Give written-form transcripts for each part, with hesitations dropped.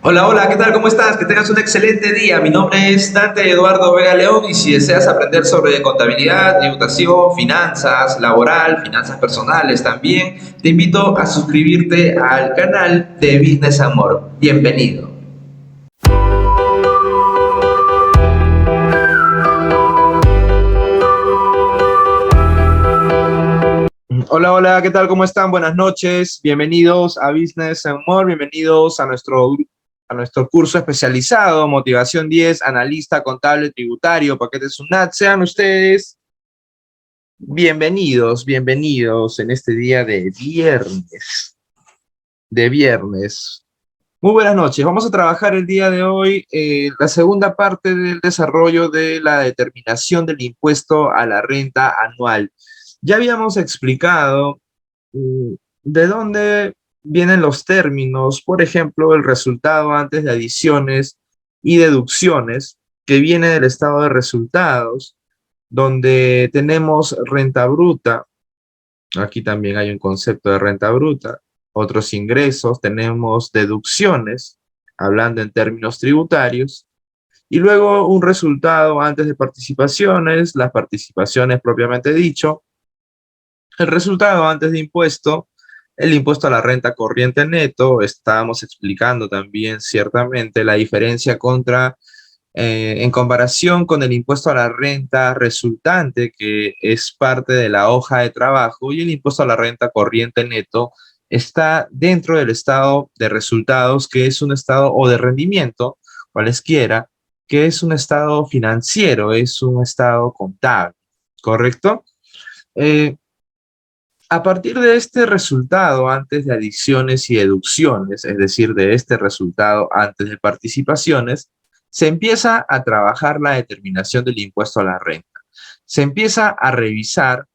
Hola, hola, ¿qué tal? ¿Cómo estás? Que tengas un excelente día. Mi nombre es Dante Eduardo Vega León y si deseas aprender sobre contabilidad, tributación, finanzas, laboral, finanzas personales también, te invito a suscribirte al canal de Business Amor. Bienvenido. Hola, hola, ¿qué tal? ¿Cómo están? Buenas noches. Bienvenidos a Business and More. Bienvenidos a nuestro curso especializado, Motivación 10, Analista Contable Tributario, Paquete SUNAT. Sean ustedes bienvenidos, bienvenidos en este día de viernes. Muy buenas noches. Vamos a trabajar el día de hoy la segunda parte del desarrollo de la determinación del impuesto a la renta anual. Ya habíamos explicado mm, de dónde vienen los términos, por ejemplo, el resultado antes de adiciones y deducciones, que viene del estado de resultados, donde tenemos renta bruta. Aquí también hay un concepto de renta bruta. Otros ingresos, tenemos deducciones, hablando en términos tributarios, y luego un resultado antes de participaciones, las participaciones propiamente dicho, el resultado antes de impuesto, el impuesto a la renta corriente neto. Estábamos explicando también ciertamente la diferencia en comparación con el impuesto a la renta resultante, que es parte de la hoja de trabajo, y el impuesto a la renta corriente neto está dentro del estado de resultados, que es un estado o de rendimiento, cualesquiera, que es un estado financiero, es un estado contable, ¿correcto? Eh, a partir de este resultado antes de adiciones y deducciones, es decir, de este resultado antes de participaciones, se empieza a trabajar la determinación del impuesto a la renta. Se empieza a revisar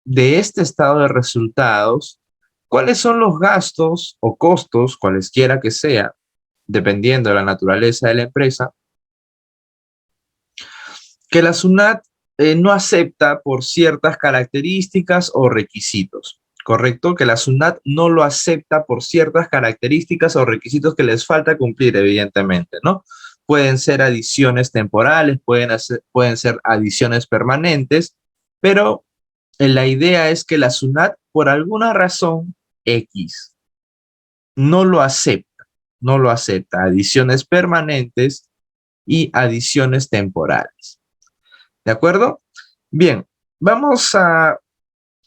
de este estado de resultados cuáles son los gastos o costos, cualesquiera que sea, dependiendo de la naturaleza de la empresa, que la SUNAT no acepta por ciertas características o requisitos, ¿correcto? Que la SUNAT no lo acepta por ciertas características o requisitos que les falta cumplir, evidentemente, ¿no? Pueden ser adiciones temporales, pueden ser adiciones permanentes, pero la idea es que la SUNAT, por alguna razón X, no lo acepta, no lo acepta. Adiciones permanentes y adiciones temporales. ¿De acuerdo? Bien, vamos a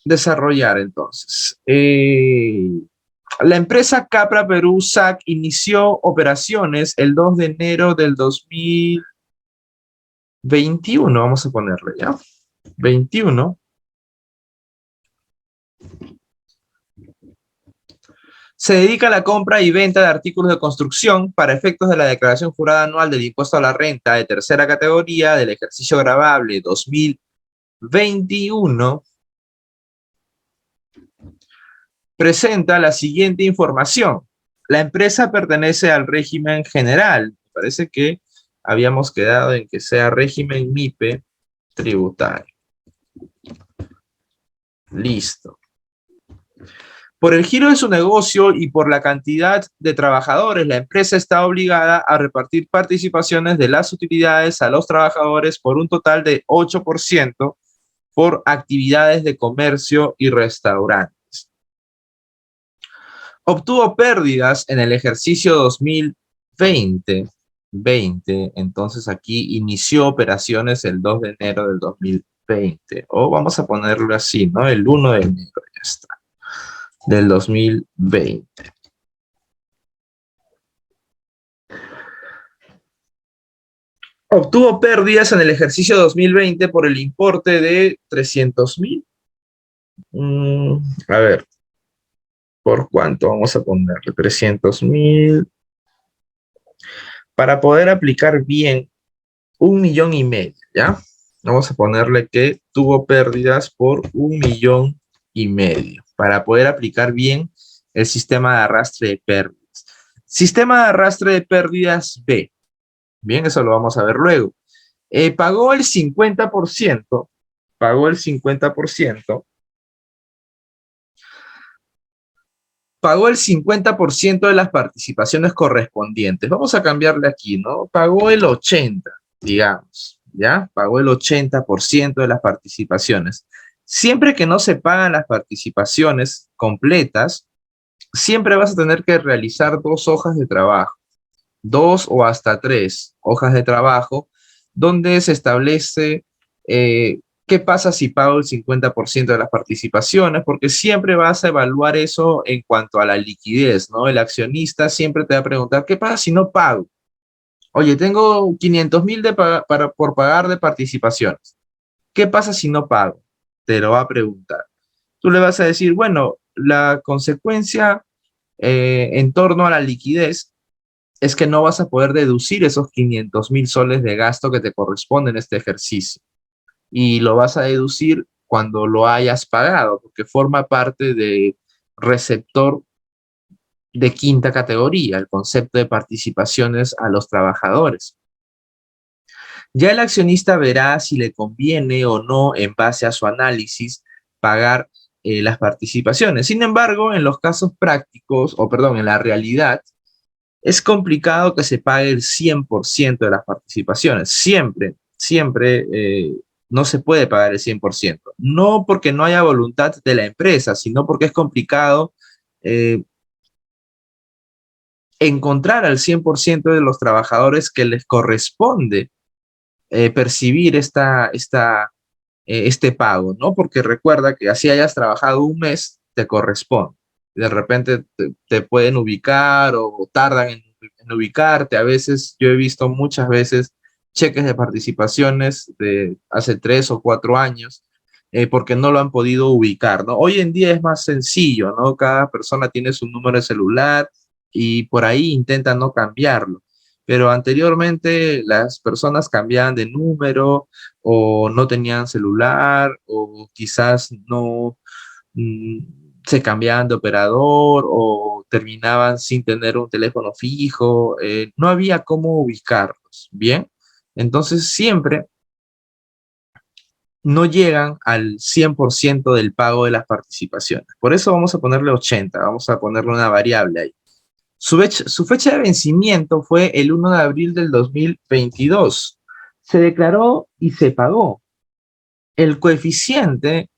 desarrollar entonces. La empresa Capra Perú SAC inició operaciones el 2 de enero del 2021, vamos a ponerle ya. 21. Se dedica a la compra y venta de artículos de construcción para efectos de la declaración jurada anual del impuesto a la renta de tercera categoría del ejercicio gravable 2021. Presenta la siguiente información. La empresa pertenece al régimen general. Me parece que habíamos quedado en que sea régimen MIPE tributario. Listo. Por el giro de su negocio y por la cantidad de trabajadores, la empresa está obligada a repartir participaciones de las utilidades a los trabajadores por un total de 8% por actividades de comercio y restaurante. Obtuvo pérdidas en el ejercicio 2020, entonces aquí inició operaciones el 2 de enero del 2020, o vamos a ponerlo así, ¿no? El 1 de enero, ya está, del 2020. Obtuvo pérdidas en el ejercicio 2020 por el importe de 300.000. A ver, ¿por cuánto? Vamos a ponerle 300.000. Para poder aplicar bien 1,5 millones, ¿ya? Vamos a ponerle que tuvo pérdidas por 1,5 millones para poder aplicar bien el sistema de arrastre de pérdidas. Sistema de arrastre de pérdidas B. Bien, eso lo vamos a ver luego. Pagó el 50%, pagó el 50% Pagó el 50% de las participaciones correspondientes. Vamos a cambiarle aquí, ¿no? Pagó el 80, digamos, ¿ya? Pagó el 80% de las participaciones. Siempre que no se pagan las participaciones completas, siempre vas a tener que realizar dos hojas de trabajo, dos o hasta tres hojas de trabajo, donde se establece qué pasa si pago el 50% de las participaciones, porque siempre vas a evaluar eso en cuanto a la liquidez, ¿no? El accionista siempre te va a preguntar, ¿qué pasa si no pago? Oye, tengo 500.000 por pagar de participaciones. ¿Qué pasa si no pago? Te lo va a preguntar. Tú le vas a decir, bueno, la consecuencia en torno a la liquidez es que no vas a poder deducir esos 500.000 soles de gasto que te corresponden en este ejercicio. Y lo vas a deducir cuando lo hayas pagado, porque forma parte de receptor de quinta categoría, el concepto de participaciones a los trabajadores. Ya el accionista verá si le conviene o no, en base a su análisis, pagar las participaciones. Sin embargo, en los casos prácticos, o perdón, en la realidad, es complicado que se pague el 100% de las participaciones. Siempre, siempre no se puede pagar el 100%. No porque no haya voluntad de la empresa, sino porque es complicado eh, encontrar al 100% de los trabajadores que les corresponde percibir este pago, ¿no? Porque recuerda que así hayas trabajado un mes, te corresponde. De repente te pueden ubicar o tardan en ubicarte. A veces, yo he visto muchas veces cheques de participaciones de hace 3 o 4 años porque no lo han podido ubicar, ¿no? Hoy en día es más sencillo, ¿no? Cada persona tiene su número de celular y por ahí intenta no cambiarlo. Pero anteriormente las personas cambiaban de número o no tenían celular o quizás no mm, se cambiaban de operador o terminaban sin tener un teléfono fijo, no había cómo ubicarlos, ¿bien? Entonces siempre no llegan al 100% del pago de las participaciones. Por eso vamos a ponerle 80, vamos a ponerle una variable ahí. Su fecha de vencimiento fue el 1 de abril del 2022. Se declaró y se pagó. El coeficiente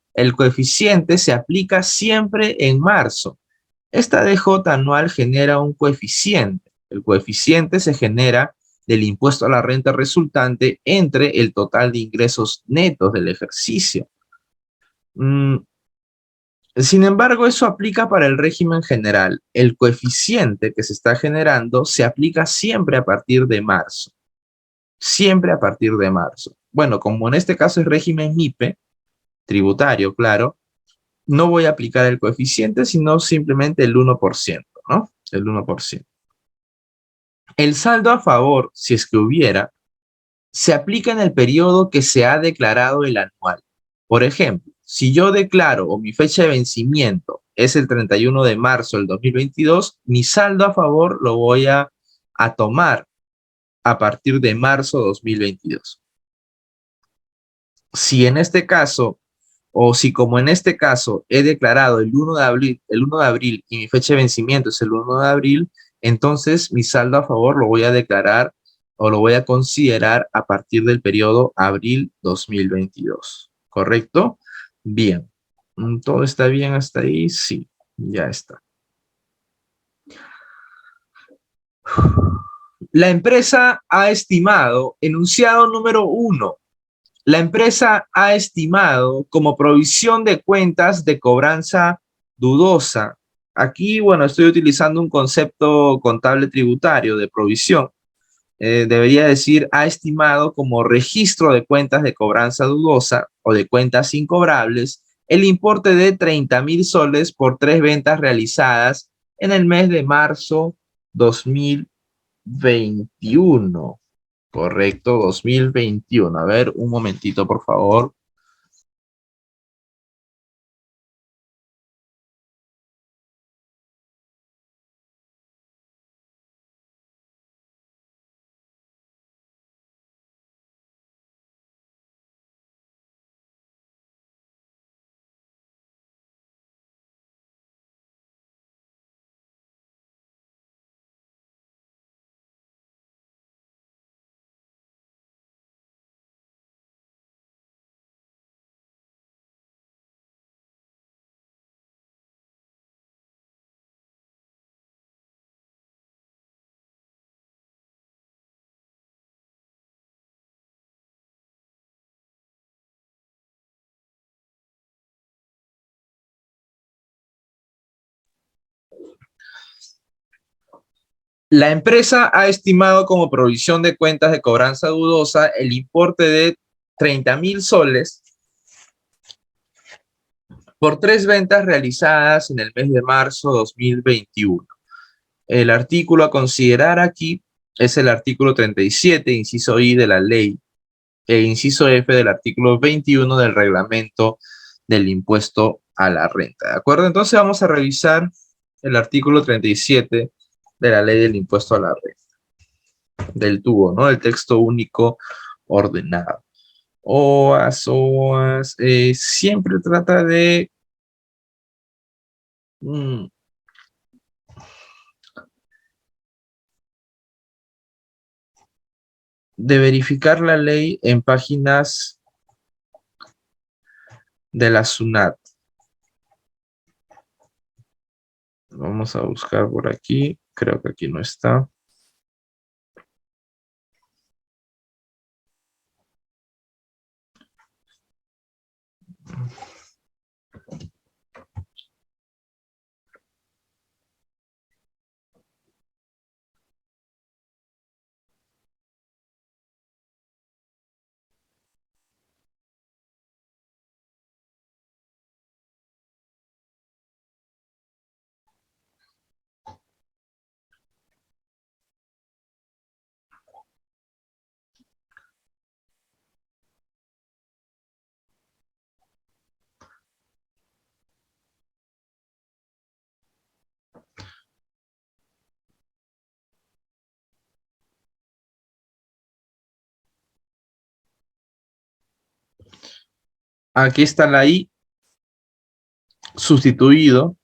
se aplica siempre en marzo. Esta DJ anual genera un coeficiente. El coeficiente se genera del impuesto a la renta resultante entre el total de ingresos netos del ejercicio. Mm, Sin embargo, eso aplica para el régimen general. El coeficiente que se está generando se aplica siempre a partir de marzo. Siempre a partir de marzo. Bueno, como en este caso es régimen MIPE, tributario, claro, no voy a aplicar el coeficiente, sino simplemente el 1%, ¿no? El 1%. El saldo a favor, si es que hubiera, se aplica en el periodo que se ha declarado el anual. Por ejemplo, si yo declaro o mi fecha de vencimiento es el 31 de marzo del 2022, mi saldo a favor lo voy a tomar a partir de marzo 2022. Si en este caso, o si como en este caso he declarado el 1 de abril y mi fecha de vencimiento es el 1 de abril, entonces mi saldo a favor lo voy a declarar o lo voy a considerar a partir del periodo abril 2022. ¿Correcto? Bien. ¿Todo está bien hasta ahí? Sí, ya está. La empresa ha estimado, enunciado número 1, la empresa ha estimado como provisión de cuentas de cobranza dudosa. Aquí, bueno, estoy utilizando un concepto contable tributario de provisión. Debería decir, ha estimado como registro de cuentas de cobranza dudosa o de cuentas incobrables el importe de 30.000 soles por 3 ventas realizadas en el mes de marzo 2021. Correcto, 2021. A ver, un momentito, por favor. La empresa ha estimado como provisión de cuentas de cobranza dudosa el importe de 30.000 soles por 3 ventas realizadas en el mes de marzo 2021. El artículo a considerar aquí es el artículo 37, inciso I de la ley, e inciso F del artículo 21 del reglamento del impuesto a la renta. ¿De acuerdo? Entonces vamos a revisar el artículo 37 de la ley del impuesto a la renta, del tubo, ¿no? El texto único ordenado. OAS, siempre trata de verificar la ley en páginas de la SUNAT. Vamos a buscar por aquí. Creo que aquí no está. Aquí está la I, sustituido.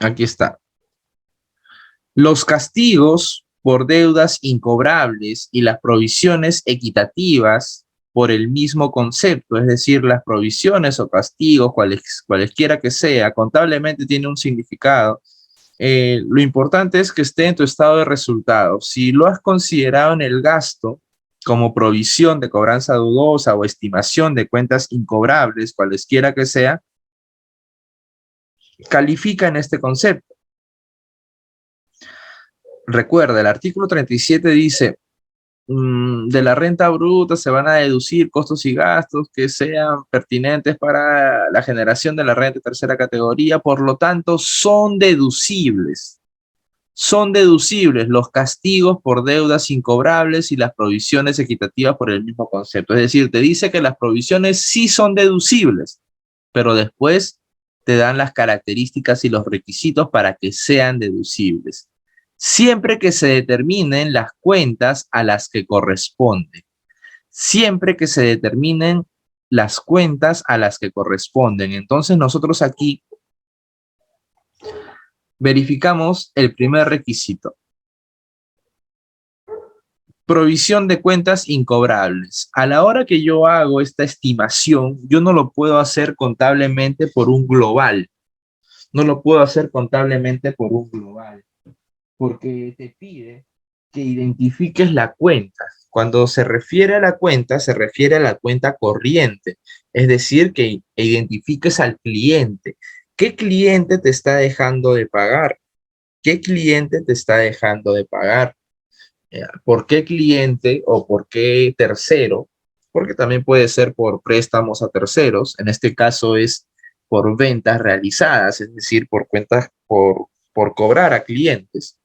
Aquí está. Los castigos por deudas incobrables y las provisiones equitativas por el mismo concepto, es decir, las provisiones o castigos, cualesquiera que sea, contablemente tiene un significado. Lo importante es que esté en tu estado de resultados. Si lo has considerado en el gasto como provisión de cobranza dudosa o estimación de cuentas incobrables, cualesquiera que sea, califica en este concepto. Recuerda, el artículo 37 dice, de la renta bruta se van a deducir costos y gastos que sean pertinentes para la generación de la renta de tercera categoría, por lo tanto, son deducibles. Son deducibles los castigos por deudas incobrables y las provisiones equitativas por el mismo concepto. Es decir, te dice que las provisiones sí son deducibles, pero después te dan las características y los requisitos para que sean deducibles, siempre que se determinen las cuentas a las que corresponden. Siempre que se determinen las cuentas a las que corresponden. Entonces nosotros aquí verificamos el primer requisito. Provisión de cuentas incobrables. A la hora que yo hago esta estimación, yo no lo puedo hacer contablemente por un global. No lo puedo hacer contablemente por un global, porque te pide que identifiques la cuenta. Cuando se refiere a la cuenta, se refiere a la cuenta corriente, es decir, que identifiques al cliente. ¿Qué cliente te está dejando de pagar? ¿Qué cliente te está dejando de pagar? ¿Por qué cliente o por qué tercero? Porque también puede ser por préstamos a terceros. En este caso es por ventas realizadas, es decir, por cuentas por cobrar a clientes.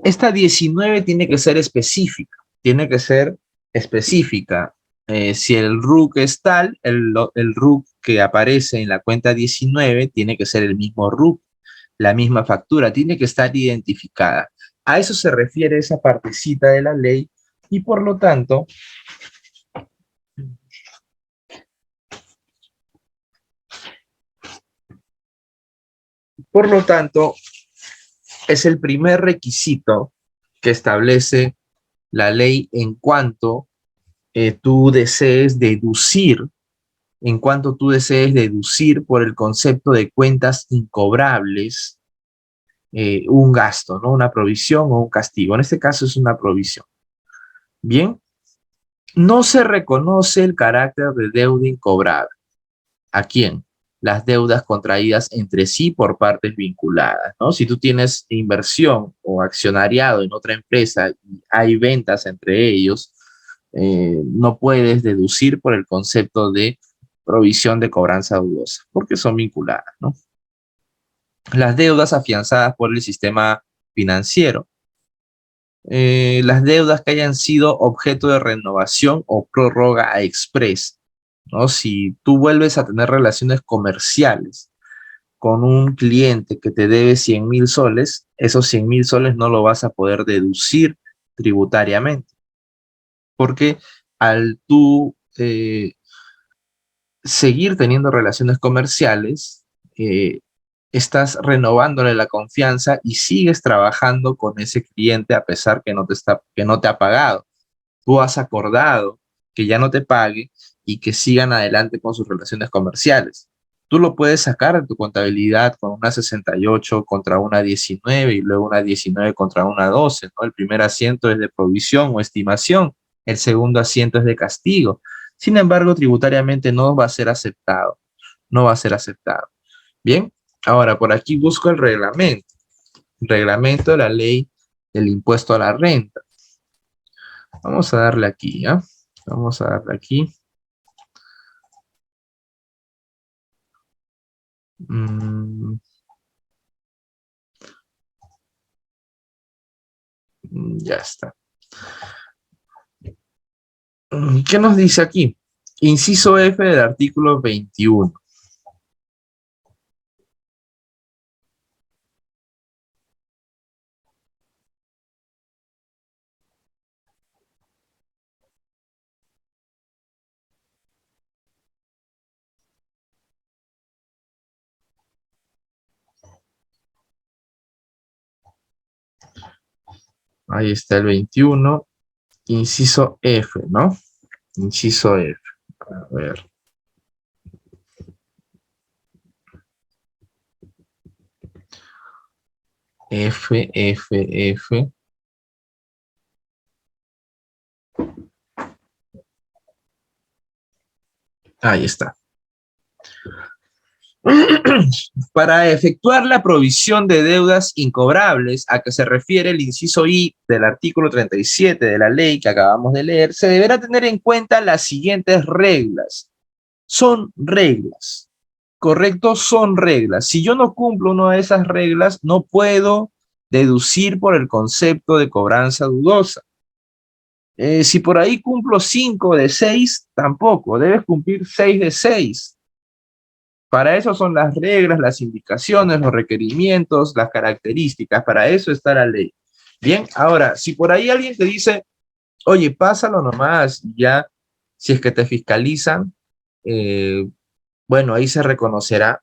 Esta 19 tiene que ser específica, tiene que ser específica. Si el RUC es tal, el RUC que aparece en la cuenta 19 tiene que ser el mismo RUC, la misma factura, tiene que estar identificada. A eso se refiere esa partecita de la ley y por lo tanto, es el primer requisito que establece la ley en cuanto tú desees deducir, por el concepto de cuentas incobrables, un gasto, ¿no? Una provisión o un castigo. En este caso es una provisión. Bien, no se reconoce el carácter de deuda incobrable. ¿A quién? las deudas contraídas entre sí por partes vinculadas, ¿no? Si tú tienes inversión o accionariado en otra empresa y hay ventas entre ellos, no puedes deducir por el concepto de provisión de cobranza dudosa, porque son vinculadas, ¿no? Las deudas afianzadas por el sistema financiero, las deudas que hayan sido objeto de renovación o prórroga express, ¿no? Si tú vuelves a tener relaciones comerciales con un cliente que te debe 100.000 soles, esos 100.000 soles no lo vas a poder deducir tributariamente, porque al tú seguir teniendo relaciones comerciales, estás renovándole la confianza y sigues trabajando con ese cliente a pesar que no te ha pagado. Tú has acordado que ya no te pague y que sigan adelante con sus relaciones comerciales. Tú lo puedes sacar de tu contabilidad con una 68 contra una 19 y luego una 19 contra una 12, ¿no? El primer asiento es de provisión o estimación, el segundo asiento es de castigo. Sin embargo, tributariamente no va a ser aceptado, no va a ser aceptado. Bien, ahora por aquí busco el reglamento de la ley del impuesto a la renta. Vamos a darle aquí, ¿ya? Vamos a darle aquí. Mm, ya está. ¿Qué nos dice aquí? Inciso F del artículo 21. Ahí está el 21. Inciso F, ¿no? Inciso F. A ver. F, F, F. Ahí está. Para efectuar la provisión de deudas incobrables a que se refiere el inciso I del artículo 37 de la ley que acabamos de leer, se deberá tener en cuenta las siguientes reglas. Son reglas, ¿correcto? Son reglas. Si yo no cumplo una de esas reglas, no puedo deducir por el concepto de cobranza dudosa. Si por ahí cumplo 5 de 6, tampoco. Debes cumplir 6 de 6. Para eso son las reglas, las indicaciones, los requerimientos, las características. Para eso está la ley. Bien, ahora, si por ahí alguien te dice, oye, pásalo nomás, ya, si es que te fiscalizan, eh, bueno, ahí se reconocerá.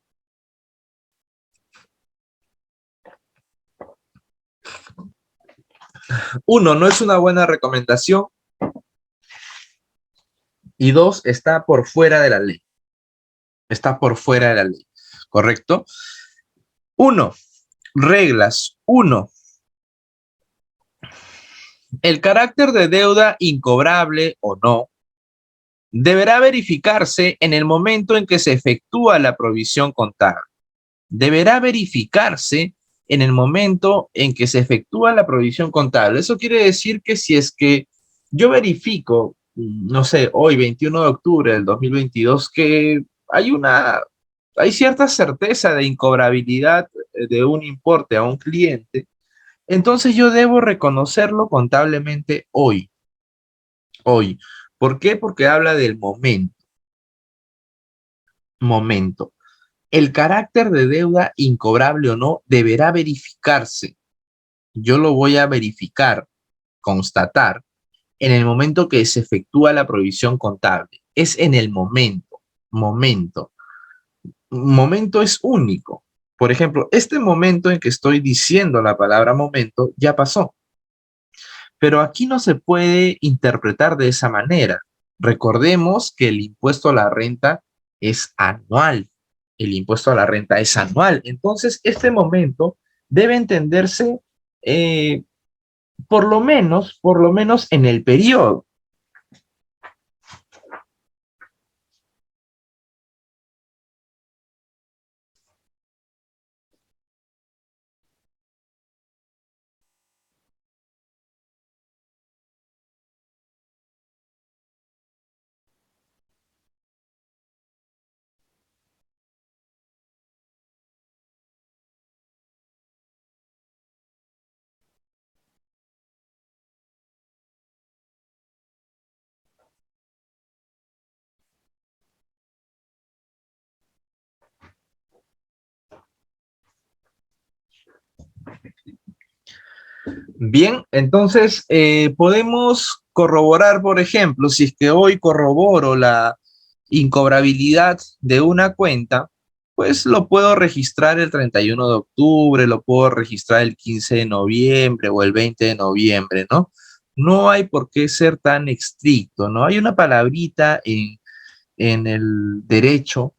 Uno, no es una buena recomendación. Y dos, está por fuera de la ley. Está por fuera de la ley. ¿Correcto? Uno, reglas. Uno, el carácter de deuda incobrable o no deberá verificarse en el momento en que se efectúa la provisión contable. Deberá verificarse en el momento en que se efectúa la provisión contable. Eso quiere decir que si es que yo verifico, no sé, hoy 21 de octubre del 2022, que hay cierta certeza de incobrabilidad de un importe a un cliente, entonces yo debo reconocerlo contablemente hoy, hoy. ¿Por qué? Porque habla del momento, momento. El carácter de deuda incobrable o no deberá verificarse. Yo lo voy a verificar, constatar, en el momento que se efectúa la provisión contable. Es en el momento, momento. Momento es único. Por ejemplo, este momento en que estoy diciendo la palabra momento ya pasó. Pero aquí no se puede interpretar de esa manera. Recordemos que el impuesto a la renta es anual. El impuesto a la renta es anual. Entonces, este momento debe entenderse eh, por lo menos en el periodo. Bien, entonces podemos corroborar, por ejemplo, si es que hoy corroboro la incobrabilidad de una cuenta, pues lo puedo registrar el 31 de octubre, lo puedo registrar el 15 de noviembre o el 20 de noviembre, ¿no? No hay por qué ser tan estricto, ¿no? Hay una palabrita en el derecho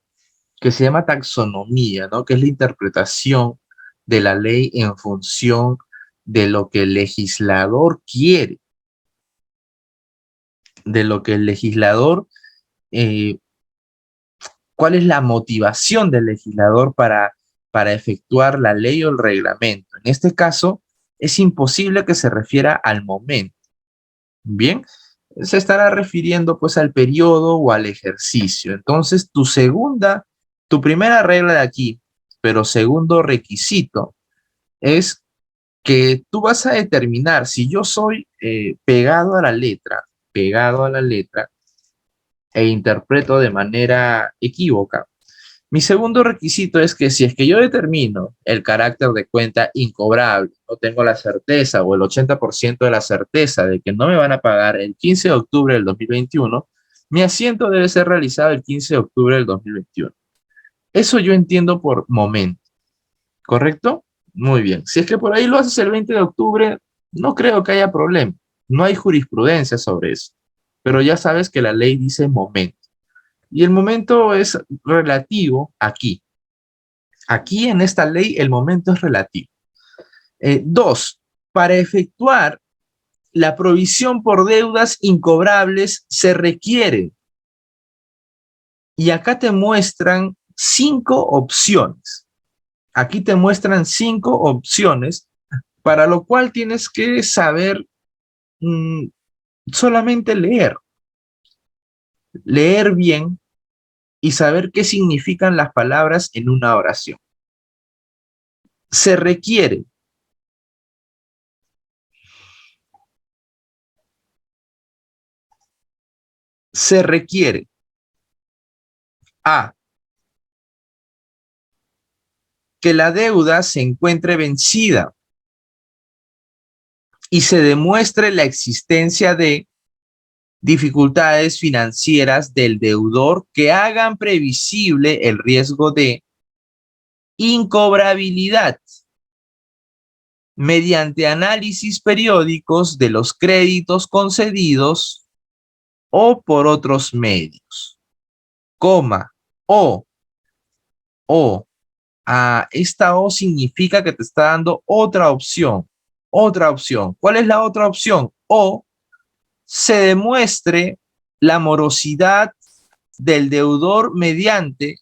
que se llama taxonomía, ¿no? Que es la interpretación de la ley en función de lo que el legislador quiere, de lo que el legislador, eh, cuál es la motivación del legislador para efectuar la ley o el reglamento. En este caso, es imposible que se refiera al momento. Bien, se estará refiriendo pues al periodo o al ejercicio. Entonces, tu primera regla de aquí, pero segundo requisito, es que tú vas a determinar si yo soy pegado a la letra e interpreto de manera equívoca. Mi segundo requisito es que si es que yo determino el carácter de cuenta incobrable, no tengo la certeza o el 80% de la certeza de que no me van a pagar el 15 de octubre del 2021, mi asiento debe ser realizado el 15 de octubre del 2021. Eso yo entiendo por momento, ¿correcto? Muy bien. Si es que por ahí lo haces el 20 de octubre, no creo que haya problema. No hay jurisprudencia sobre eso. Pero ya sabes que la ley dice momento. Y el momento es relativo aquí. Aquí en esta ley el momento es relativo. Dos, para efectuar la provisión por deudas incobrables se requiere. Y acá te muestran 5 opciones. Aquí te muestran 5 opciones, para lo cual tienes que saber mmm, solamente leer bien y saber qué significan las palabras en una oración. Se requiere se requiere A, que la deuda se encuentre vencida y se demuestre la existencia de dificultades financieras del deudor que hagan previsible el riesgo de incobrabilidad mediante análisis periódicos de los créditos concedidos o por otros medios, coma, o, o, esta O significa que te está dando otra opción. Otra opción. ¿Cuál es la otra opción? O se demuestre la morosidad del deudor mediante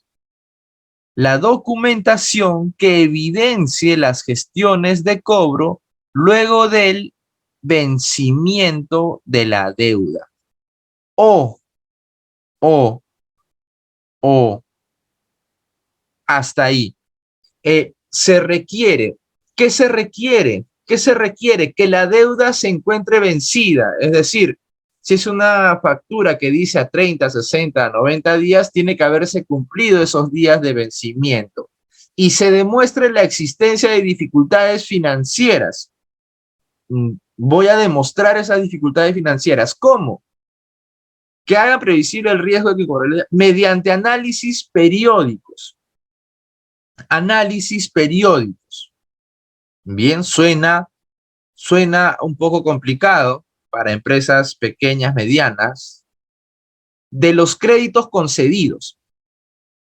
la documentación que evidencie las gestiones de cobro luego del vencimiento de la deuda. O, o, o, hasta ahí. Se requiere. ¿Qué se requiere? ¿Qué se requiere? Que la deuda se encuentre vencida. Es decir, si es una factura que dice a 30, 60, 90 días, tiene que haberse cumplido esos días de vencimiento. Y se demuestre la existencia de dificultades financieras. Voy a demostrar esas dificultades financieras. ¿Cómo? Que haga previsible el riesgo de que mediante análisis periódicos. Análisis periódicos. Bien, suena un poco complicado para empresas pequeñas, medianas, de los créditos concedidos.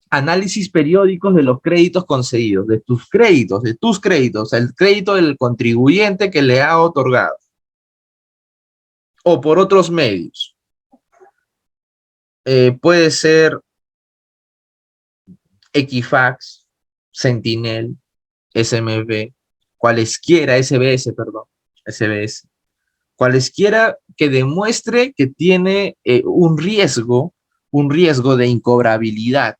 Análisis periódicos de los créditos concedidos, de tus créditos, el crédito del contribuyente que le ha otorgado, o por otros medios. Puede ser Equifax, Sentinel, SMB, cualesquiera, SBS, perdón, SBS, cualesquiera que demuestre que tiene un riesgo de incobrabilidad,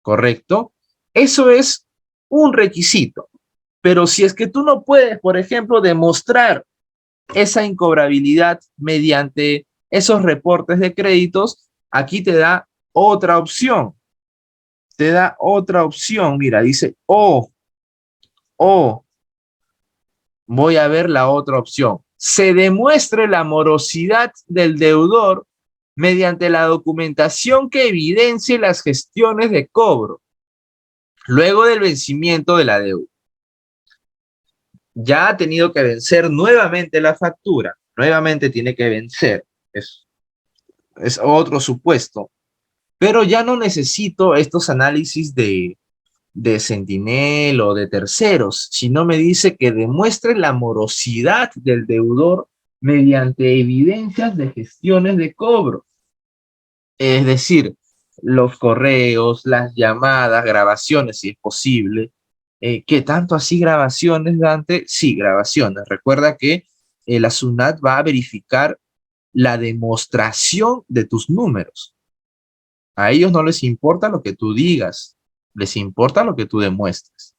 ¿correcto? Eso es un requisito, pero si es que tú no puedes, por ejemplo, demostrar esa incobrabilidad mediante esos reportes de créditos, aquí te da otra opción, mira, dice o voy a ver la otra opción. Se demuestre la morosidad del deudor mediante la documentación que evidencie las gestiones de cobro luego del vencimiento de la deuda. Ya ha tenido que vencer nuevamente la factura, nuevamente tiene que vencer, es otro supuesto, pero ya no necesito estos análisis de Sentinel o de terceros, sino me dice que demuestre la morosidad del deudor mediante evidencias de gestiones de cobro. Es decir, los correos, las llamadas, grabaciones, si es posible. ¿Qué tanto así grabaciones, Dante? Sí, grabaciones. Recuerda que la SUNAT va a verificar la demostración de tus números. A ellos no les importa lo que tú digas, les importa lo que tú demuestres.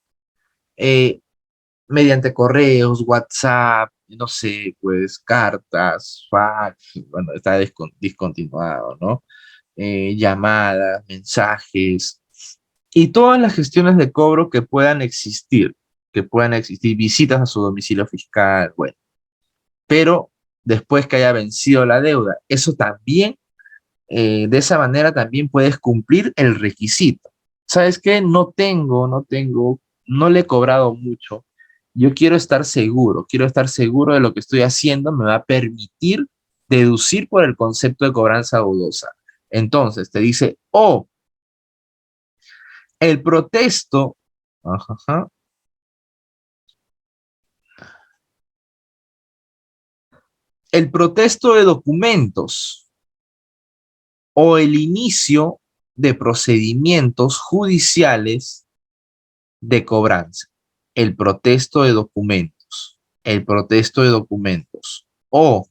Eh, Mediante correos, WhatsApp, no sé, pues cartas, fax, bueno, está discontinuado, ¿no? Llamadas, mensajes y todas las gestiones de cobro que puedan existir, visitas a su domicilio fiscal, bueno, pero después que haya vencido la deuda, eso también, de esa manera también puedes cumplir el requisito. ¿Sabes qué? No le he cobrado mucho. Yo quiero estar seguro de lo que estoy haciendo, me va a permitir deducir por el concepto de cobranza dudosa. Entonces te dice, oh, el protesto, ajá, el protesto de documentos o el inicio de procedimientos judiciales de cobranza. El protesto de documentos, el protesto de documentos o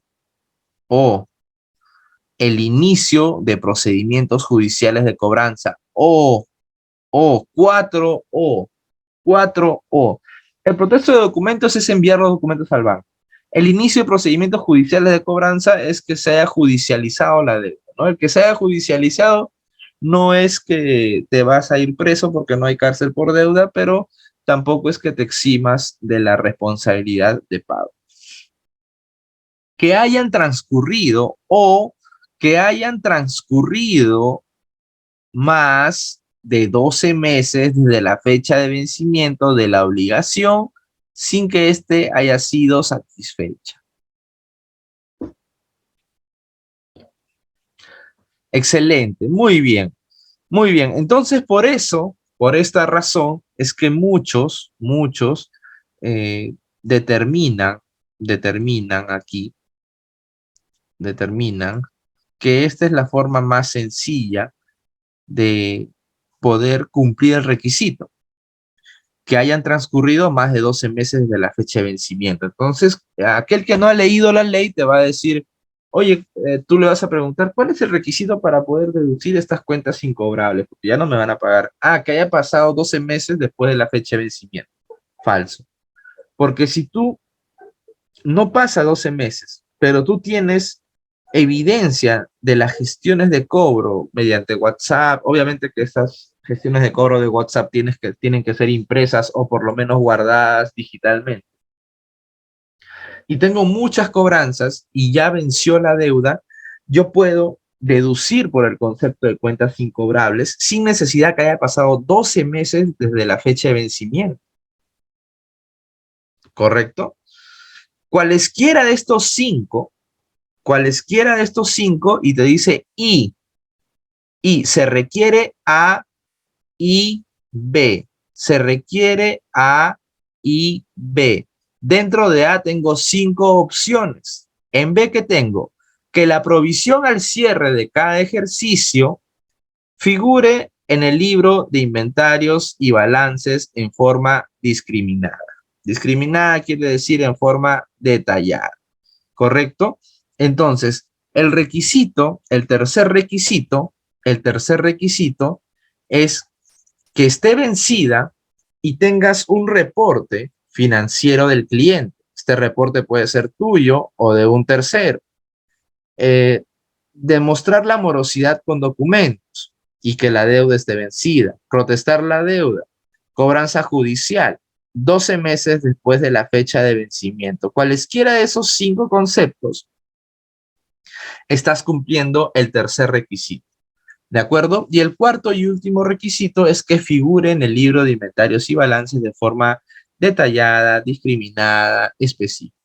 el inicio de procedimientos judiciales de cobranza o 4O. El protesto de documentos es enviar los documentos al banco. El inicio de procedimientos judiciales de cobranza es que se haya judicializado la deuda, ¿no? El que se haya judicializado no es que te vas a ir preso porque no hay cárcel por deuda, pero tampoco es que te eximas de la responsabilidad de pago. Que hayan transcurrido o que hayan transcurrido más de 12 meses desde la fecha de vencimiento de la obligación sin que éste haya sido satisfecha. Excelente, muy bien, muy bien. Entonces, por eso, por esta razón, es que muchos eh, determinan, determinan aquí, determinan que esta es la forma más sencilla de poder cumplir el requisito, que hayan transcurrido más de 12 meses de la fecha de vencimiento. Entonces, aquel que no ha leído la ley te va a decir, oye, tú le vas a preguntar, ¿cuál es el requisito para poder deducir estas cuentas incobrables? Porque ya no me van a pagar. Ah, que haya pasado 12 meses después de la fecha de vencimiento. Falso. Porque si tú no pasa 12 meses, pero tú tienes evidencia de las gestiones de cobro mediante WhatsApp, obviamente que estas gestiones de cobro de WhatsApp tienen que ser impresas o por lo menos guardadas digitalmente. Y tengo muchas cobranzas y ya venció la deuda, yo puedo deducir por el concepto de cuentas incobrables sin necesidad que haya pasado 12 meses desde la fecha de vencimiento. ¿Correcto? Cualesquiera de estos cinco, y te dice y se requiere A y B, se requiere A y B. Dentro de A tengo 5 opciones. En B, ¿qué tengo? Que la provisión al cierre de cada ejercicio figure en el libro de inventarios y balances en forma discriminada. Discriminada quiere decir en forma detallada, ¿correcto? Entonces, el tercer requisito es que esté vencida y tengas un reporte financiero del cliente. Este reporte puede ser tuyo o de un tercero. Demostrar la morosidad con documentos y que la deuda esté vencida. Protestar la deuda. Cobranza judicial. 12 meses después de la fecha de vencimiento. Cualesquiera de esos 5 conceptos, estás cumpliendo el tercer requisito. ¿De acuerdo? Y el cuarto y último requisito es que figure en el libro de inventarios y balances de forma detallada, discriminada, específica.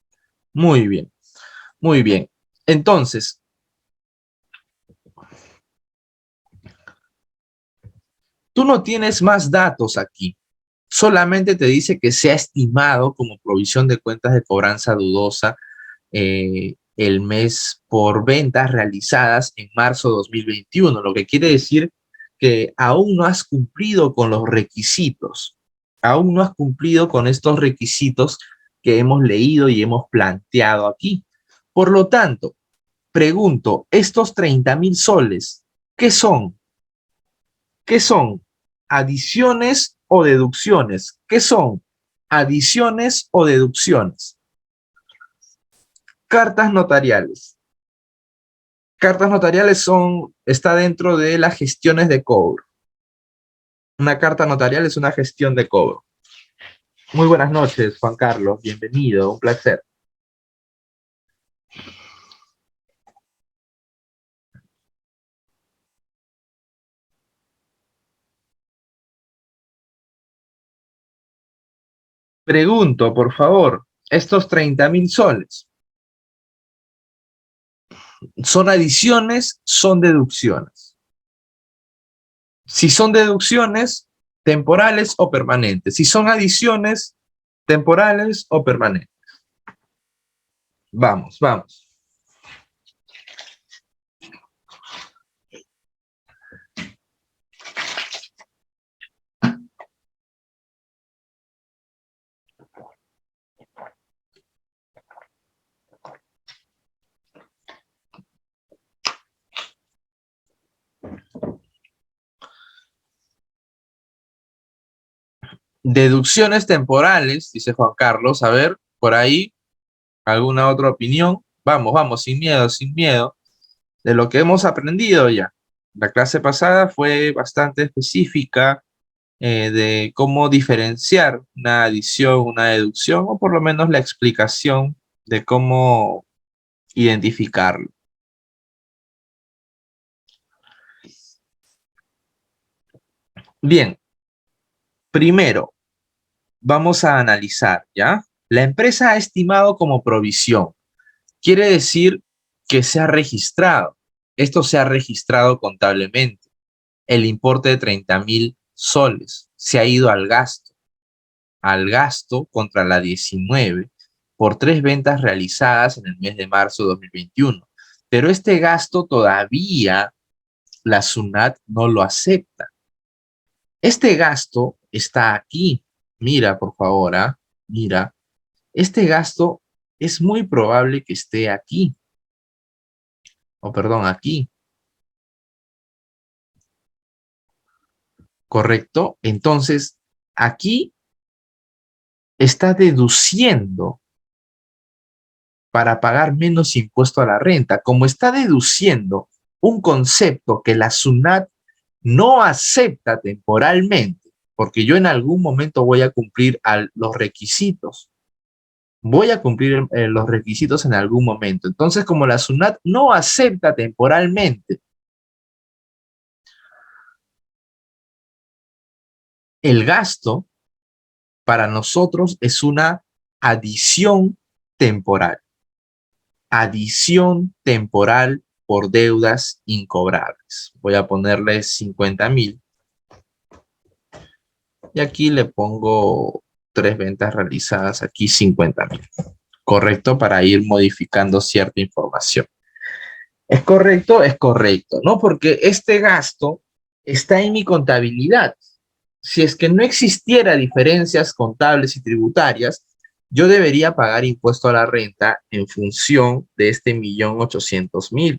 Muy bien, muy bien. Entonces, tú no tienes más datos aquí. Solamente te dice que se ha estimado como provisión de cuentas de cobranza dudosa el mes por ventas realizadas en marzo de 2021, lo que quiere decir que aún no has cumplido con los requisitos, aún no has cumplido con estos requisitos que hemos leído y hemos planteado aquí. Por lo tanto, pregunto, estos 30.000 soles, ¿qué son? ¿Qué son? ¿Adiciones o deducciones? ¿Qué son? ¿Adiciones o deducciones? Cartas notariales. Cartas notariales está dentro de las gestiones de cobro. Una carta notarial es una gestión de cobro. Muy buenas noches, Juan Carlos. Bienvenido, un placer. Pregunto, por favor, estos 30.000 soles, ¿son adiciones, son deducciones? Si son deducciones, temporales o permanentes. Si son adiciones, temporales o permanentes. Vamos, vamos. Deducciones temporales, dice Juan Carlos. A ver, por ahí, ¿alguna otra opinión? Vamos, vamos, sin miedo, de lo que hemos aprendido ya. La clase pasada fue bastante específica de cómo diferenciar una adición, una deducción, o por lo menos la explicación de cómo identificarlo. Bien, primero, vamos a analizar, ¿ya? La empresa ha estimado como provisión. Quiere decir que se ha registrado. Esto se ha registrado contablemente. El importe de 30.000 soles se ha ido al gasto contra la 19 por 3 ventas realizadas en el mes de marzo de 2021. Pero este gasto todavía la SUNAT no lo acepta. Este gasto está aquí. Mira, por favor, mira. Este gasto es muy probable que esté aquí. O perdón, aquí. ¿Correcto? Entonces, aquí está deduciendo para pagar menos impuesto a la renta. Como está deduciendo un concepto que la SUNAT no acepta temporalmente, porque yo en algún momento voy a cumplir los requisitos. Voy a cumplir los requisitos en algún momento. Entonces, como la SUNAT no acepta temporalmente el gasto, para nosotros es una adición temporal. Adición temporal por deudas incobrables. Voy a ponerle 50.000. Y aquí le pongo 3 ventas realizadas, aquí 50.000. Correcto, para ir modificando cierta información. Es correcto, ¿no? Porque este gasto está en mi contabilidad. Si es que no existiera diferencias contables y tributarias, yo debería pagar impuesto a la renta en función de este 1.800.000.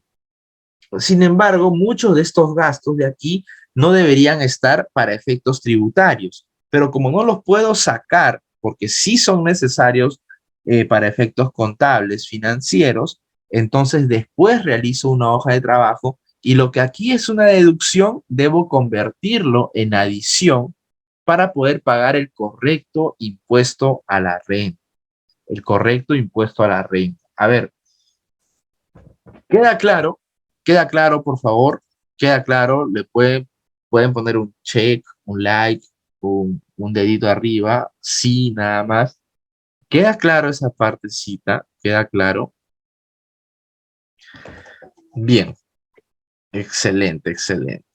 Sin embargo, muchos de estos gastos de aquí no deberían estar para efectos tributarios, pero como no los puedo sacar porque sí son necesarios para efectos contables, financieros, entonces después realizo una hoja de trabajo y lo que aquí es una deducción, debo convertirlo en adición para poder pagar el correcto impuesto a la renta. El correcto impuesto a la renta. A ver, ¿queda claro? ¿Queda claro, por favor? ¿Queda claro? Pueden poner un check, un like, un dedito arriba, sí, nada más. ¿Queda claro esa partecita? ¿Queda claro? Bien, excelente, excelente.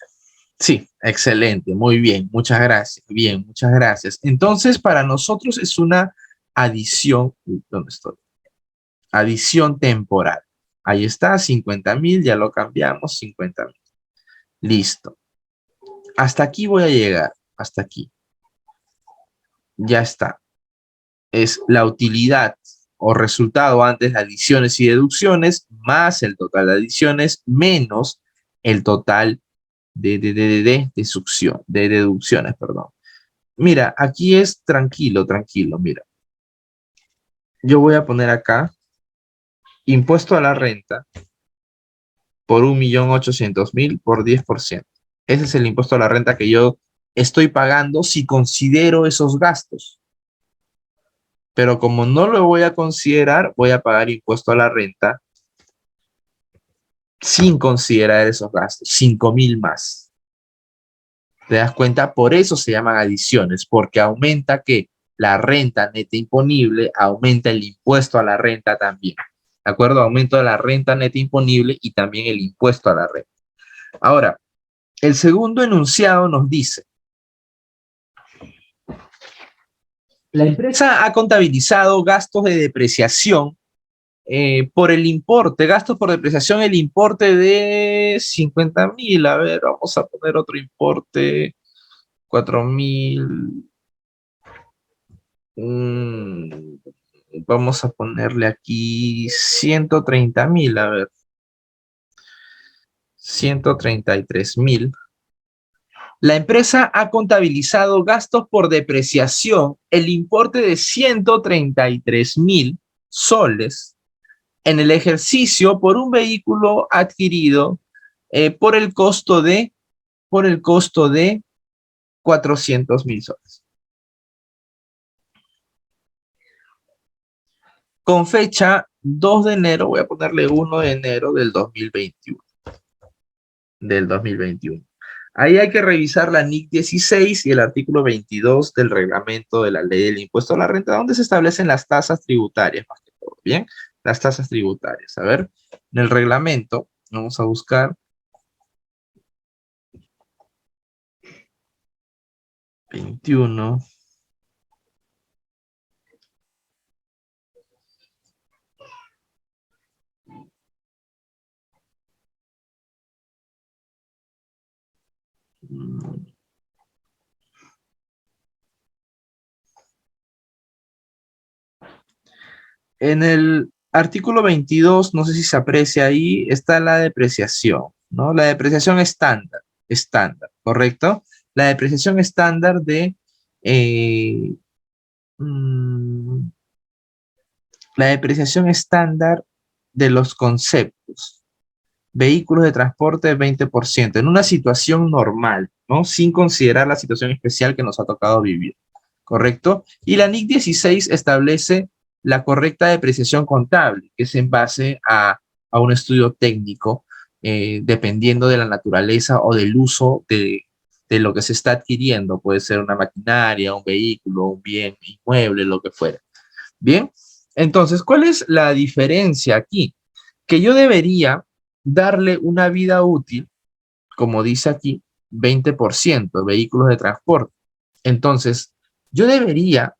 Sí, excelente, muy bien, muchas gracias. Bien, muchas gracias. Entonces, para nosotros es una adición, uy, ¿dónde estoy? Adición temporal. Ahí está, 50.000, ya lo cambiamos, 50.000. Listo. Hasta aquí voy a llegar, hasta aquí. Ya está. Es la utilidad o resultado antes de adiciones y deducciones más el total de adiciones menos el total de deducciones, perdón. Mira, aquí es tranquilo, tranquilo, mira. Yo voy a poner acá impuesto a la renta por 1.800.000 por 10%. Ese es el impuesto a la renta que yo estoy pagando si considero esos gastos. Pero como no lo voy a considerar, voy a pagar impuesto a la renta sin considerar esos gastos, 5.000 más. ¿Te das cuenta? Por eso se llaman adiciones, porque aumenta que la renta neta imponible, aumenta el impuesto a la renta también. ¿De acuerdo? Aumento de la renta neta imponible y también el impuesto a la renta. Ahora, el segundo enunciado nos dice, la empresa ha contabilizado gastos de depreciación por el importe, gastos por depreciación, el importe de 50.000. A ver, vamos a poner otro importe, 4.000. Vamos a ponerle aquí 130.000, a ver, 133.000. La empresa ha contabilizado gastos por depreciación, el importe de 133.000 soles en el ejercicio por un vehículo adquirido por el costo de 400.000 soles. Con fecha 2 de enero, voy a ponerle 1 de enero del 2021. Ahí hay que revisar la NIC 16 y el artículo 22 del reglamento de la ley del impuesto a la renta, donde se establecen las tasas tributarias, más que todo, ¿bien? Las tasas tributarias. A ver, en el reglamento, vamos a buscar 21. En el artículo 22, no sé si se aprecia ahí, está la depreciación, ¿no? La depreciación estándar, ¿correcto? La depreciación estándar eh, mm, la depreciación estándar de los conceptos. Vehículos de transporte 20%, en una situación normal, ¿no? Sin considerar la situación especial que nos ha tocado vivir, ¿correcto? Y la NIC 16 establece la correcta depreciación contable, que es en base a un estudio técnico, dependiendo de la naturaleza o del uso de lo que se está adquiriendo. Puede ser una maquinaria, un vehículo, un bien inmueble, lo que fuera. Bien, entonces, ¿cuál es la diferencia aquí? Que yo debería darle una vida útil, como dice aquí, 20%, vehículos de transporte. Entonces, yo debería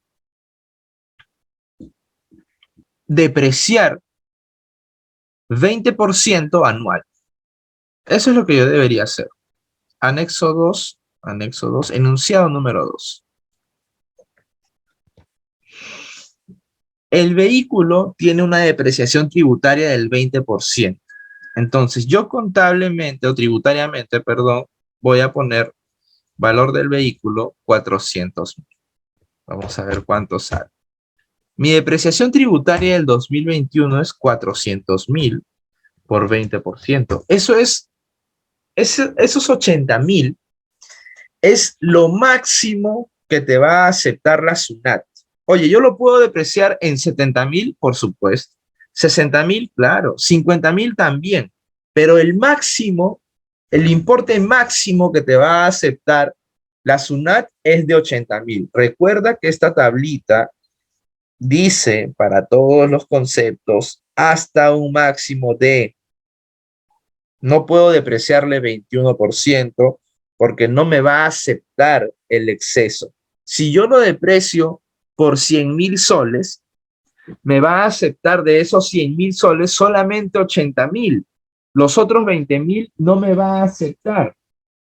depreciar 20% anual. Eso es lo que yo debería hacer. Anexo 2, enunciado número 2. El vehículo tiene una depreciación tributaria del 20%. Entonces, yo contablemente o tributariamente, perdón, voy a poner valor del vehículo 400.000. Vamos a ver cuánto sale. Mi depreciación tributaria del 2021 es 400.000 por 20%. Esos 80.000 es lo máximo que te va a aceptar la SUNAT. Oye, yo lo puedo depreciar en 70.000, por supuesto. 60.000, claro. 50.000 también. Pero el máximo, el importe máximo que te va a aceptar la SUNAT es de 80.000. Recuerda que esta tablita dice para todos los conceptos hasta un máximo de, no puedo depreciarle 21% porque no me va a aceptar el exceso. Si yo lo deprecio por 100.000 soles, me va a aceptar de esos 100.000 soles solamente 80.000. Los otros 20.000 no me va a aceptar.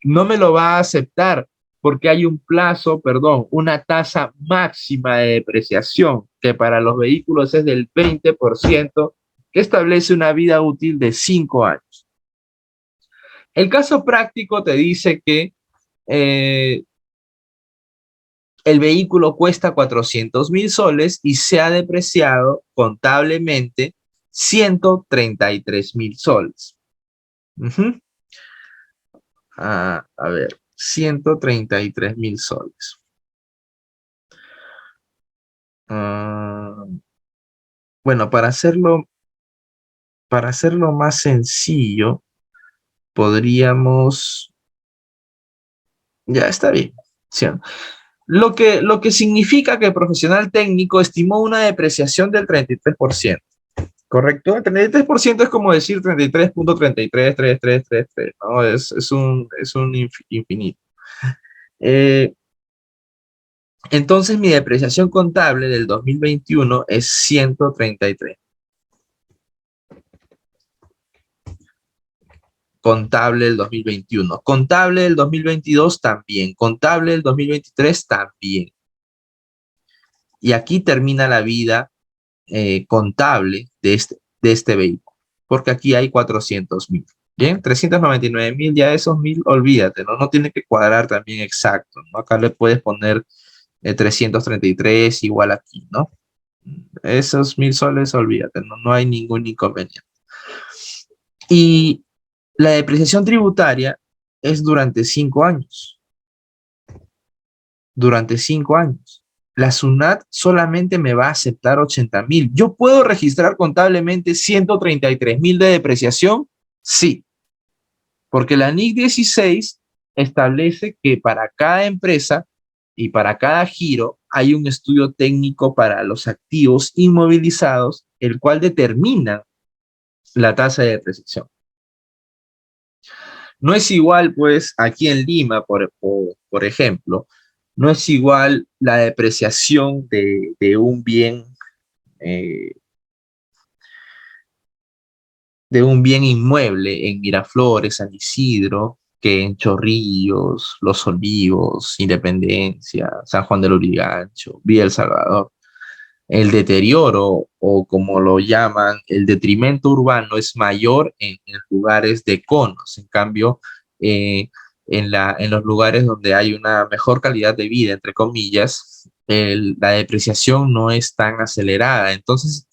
No me lo va a aceptar porque hay un plazo, perdón, una tasa máxima de depreciación que para los vehículos es del 20%, que establece una vida útil de 5 años. El caso práctico te dice que eh, el vehículo cuesta 400.000 soles y se ha depreciado contablemente 133.000 soles. A ver, 133.000 soles. Bueno, para hacerlo más sencillo, podríamos, ya está bien. ¿Sí? Lo que significa que el profesional técnico estimó una depreciación del 33%. ¿Correcto? El 33% es como decir 33.333333, ¿no? Es un infinito. Entonces mi depreciación contable del 2021 es 133. Contable del 2021. Contable del 2022 también. Contable del 2023 también. Y aquí termina la vida contable de este vehículo, porque aquí hay 400.000. Bien, 399.000, ya esos 1.000, olvídate, ¿no? No tiene que cuadrar también exacto, ¿no? Acá le puedes poner 333 igual aquí, ¿no? Esos 1.000 soles, olvídate, no hay ningún inconveniente. Y la depreciación tributaria es durante 5 años. Durante 5 años. La SUNAT solamente me va a aceptar 80.000. ¿Yo puedo registrar contablemente 133.000 de depreciación? Sí, porque la NIC 16 establece que para cada empresa y para cada giro hay un estudio técnico para los activos inmovilizados, el cual determina la tasa de depreciación. No es igual, pues, aquí en Lima, por ejemplo, no es igual la depreciación de un bien, eh, de un bien inmueble en Miraflores, San Isidro, que en Chorrillos, Los Olivos, Independencia, San Juan del Lurigancho, Villa El Salvador. El deterioro, o como lo llaman, el detrimento urbano es mayor en lugares de conos. En cambio, en los lugares donde hay una mejor calidad de vida, entre comillas, la depreciación no es tan acelerada. Entonces,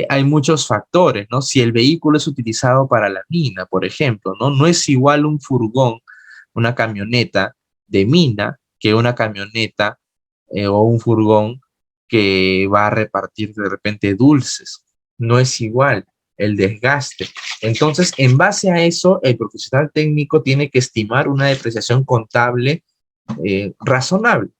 hay muchos factores, ¿no? Si el vehículo es utilizado para la mina, por ejemplo, ¿no? No es igual un furgón, una camioneta de mina, que una camioneta o un furgón que va a repartir de repente dulces. No es igual el desgaste. Entonces, en base a eso, el profesional técnico tiene que estimar una depreciación contable razonable.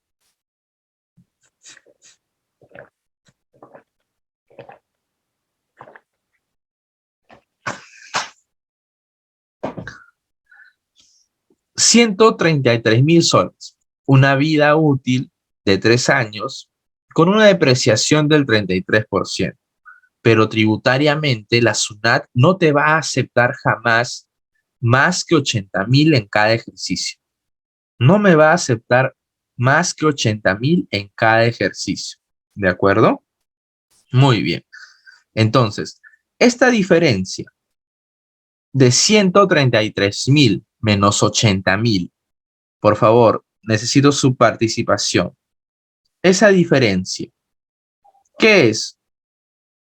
$133.000 soles, una vida útil de 3 años con una depreciación del 33%. Pero tributariamente la SUNAT no te va a aceptar jamás más que 80.000 en cada ejercicio. No me va a aceptar más que 80.000 en cada ejercicio. ¿De acuerdo? Muy bien. Entonces, esta diferencia de 133.000 menos 80.000, por favor, necesito su participación. Esa diferencia, ¿qué es?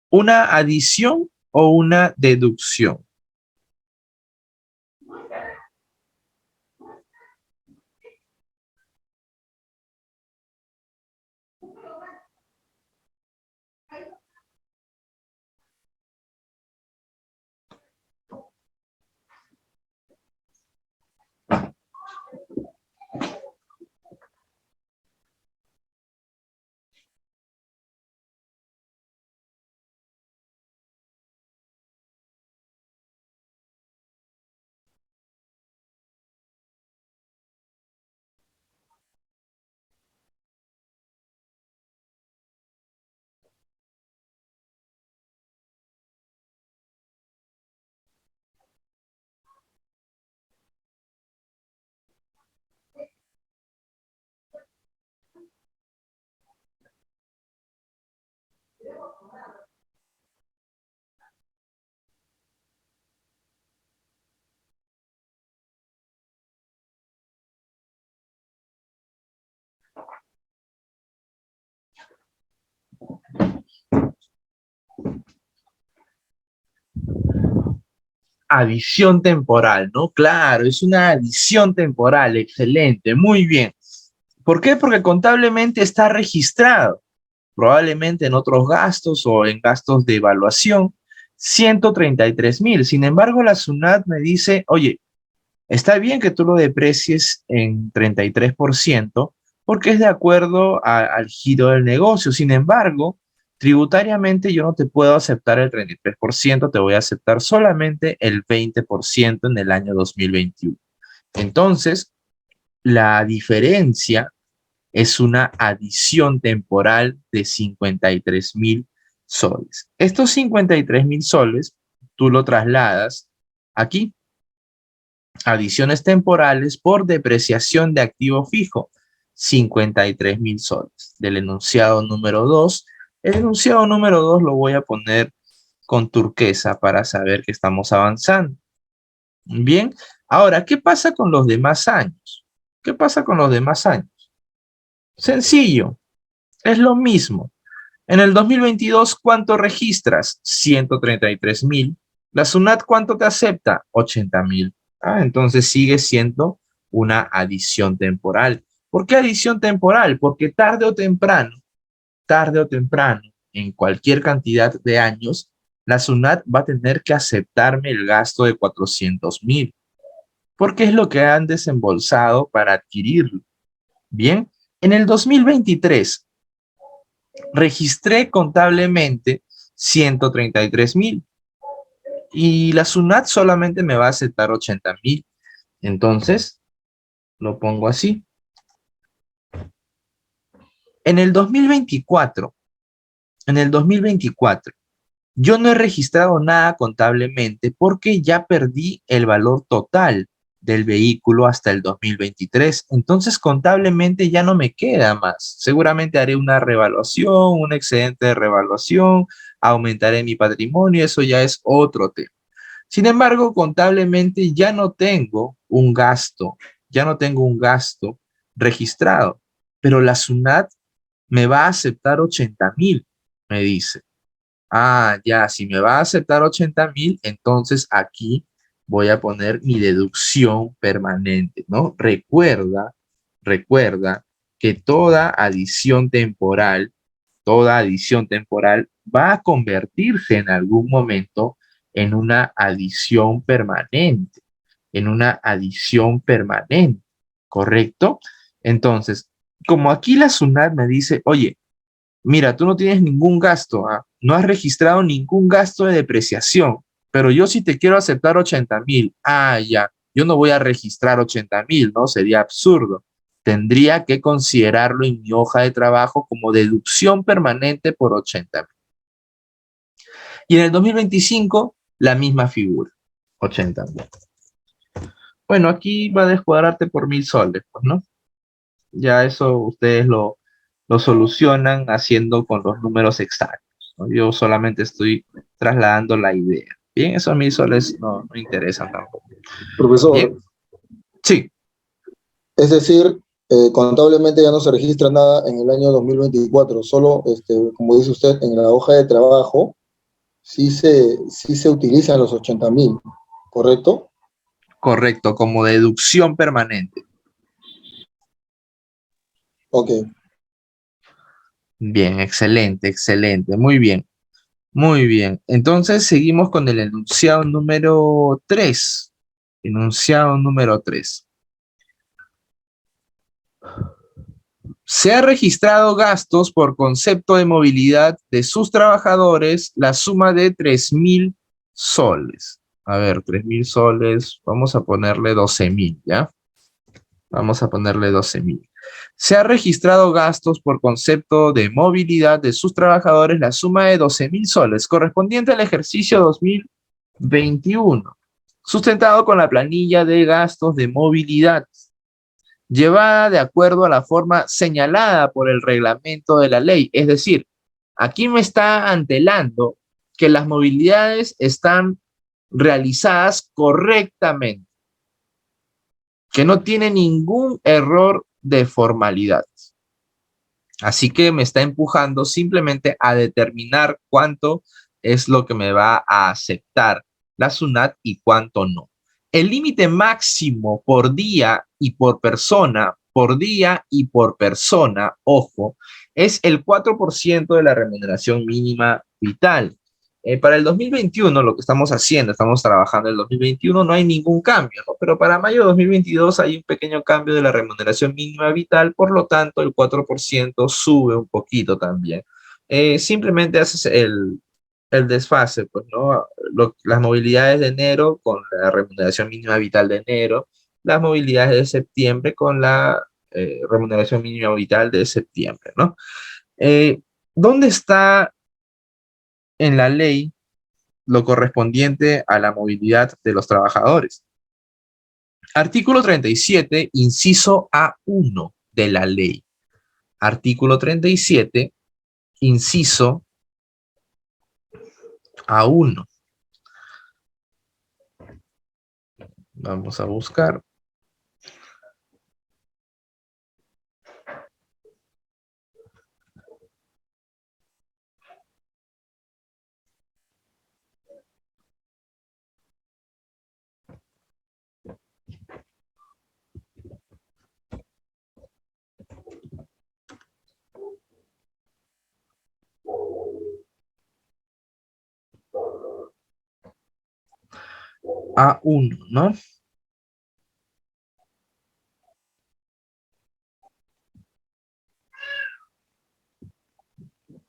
¿Una adición o una deducción? Adición temporal, ¿no? Claro, es una adición temporal, excelente, muy bien. ¿Por qué? Porque contablemente está registrado, probablemente en otros gastos o en gastos de evaluación, 133.000. Sin embargo, la SUNAT me dice, oye, está bien que tú lo deprecies en 33% porque es de acuerdo al giro del negocio. Sin embargo, tributariamente yo no te puedo aceptar el 33%, te voy a aceptar solamente el 20% en el año 2021. Entonces, la diferencia es una adición temporal de 53.000 soles. Estos 53.000 soles, tú lo trasladas aquí, adiciones temporales por depreciación de activo fijo, 53.000 soles. Del enunciado número 2, el enunciado número 2 lo voy a poner con turquesa para saber que estamos avanzando. Bien, ahora, ¿qué pasa con los demás años? ¿Qué pasa con los demás años? Sencillo, es lo mismo. En el 2022, ¿cuánto registras? 133.000. La SUNAT, ¿cuánto te acepta? 80.000. Entonces sigue siendo una adición temporal. ¿Por qué adición temporal? Porque tarde o temprano, en cualquier cantidad de años, la SUNAT va a tener que aceptarme el gasto de 400.000, porque es lo que han desembolsado para adquirirlo. Bien, en el 2023 registré contablemente 133.000 y la SUNAT solamente me va a aceptar 80.000. Entonces, lo pongo así. En el 2024, en el 2024, yo no he registrado nada contablemente porque ya perdí el valor total del vehículo hasta el 2023. Entonces, contablemente ya no me queda más. Seguramente haré una revaluación, un excedente de revaluación, aumentaré mi patrimonio, eso ya es otro tema. Sin embargo, contablemente ya no tengo un gasto registrado, pero la SUNAT me va a aceptar 80.000, me dice. Ya, si me va a aceptar 80.000, entonces aquí voy a poner mi deducción permanente, ¿no? Recuerda que toda adición temporal va a convertirse en algún momento en una adición permanente, ¿correcto? Entonces, como aquí la SUNAT me dice, oye, mira, tú no tienes ningún gasto, no has registrado ningún gasto de depreciación, pero yo sí te quiero aceptar 80.000. Ya, yo no voy a registrar 80.000, ¿no? Sería absurdo. Tendría que considerarlo en mi hoja de trabajo como deducción permanente por 80.000. Y en el 2025, la misma figura, 80.000. Bueno, aquí va a descuadrarte por 1.000 soles, pues, ¿no? Ya eso ustedes lo solucionan haciendo con los números exactos, ¿no? Yo solamente estoy trasladando la idea. Bien, esos 1.000 soles no interesan tampoco. Profesor, Bien, sí, es decir, contablemente ya no se registra nada en el año 2024, solo, como dice usted, en la hoja de trabajo sí se utilizan los 80.000, ¿correcto? correcto, como deducción permanente. Ok. Bien, excelente, excelente, muy bien, muy bien. Entonces seguimos con el enunciado número 3. Enunciado número 3. Se ha registrado gastos por concepto de movilidad de sus trabajadores, la suma de 3.000 soles. A ver, 3.000 soles, vamos a ponerle 12.000, ¿ya? Vamos a ponerle 12.000. Se ha registrado gastos por concepto de movilidad de sus trabajadores, la suma de 12.000 soles, correspondiente al ejercicio 2021, sustentado con la planilla de gastos de movilidad, llevada de acuerdo a la forma señalada por el reglamento de la ley. Es decir, aquí me está antelando que las movilidades están realizadas correctamente, que no tiene ningún error de formalidad. Así que me está empujando simplemente a determinar cuánto es lo que me va a aceptar la SUNAT y cuánto no. El límite máximo por día y por día y por persona, ojo, es el 4% de la remuneración mínima vital. Para el 2021, lo que estamos haciendo, estamos trabajando en el 2021, no hay ningún cambio, ¿no? Pero para mayo de 2022 hay un pequeño cambio de la remuneración mínima vital, por lo tanto el 4% sube un poquito también. Simplemente haces el desfase, pues, ¿no? Las movilidades de enero con la remuneración mínima vital de enero, las movilidades de septiembre con la remuneración mínima vital de septiembre, ¿no? Eh, ¿Dónde está en la ley lo correspondiente a la movilidad de los trabajadores? Artículo 37, inciso A1 de la ley. Artículo 37, inciso A1. Vamos a buscar. A1, ¿no?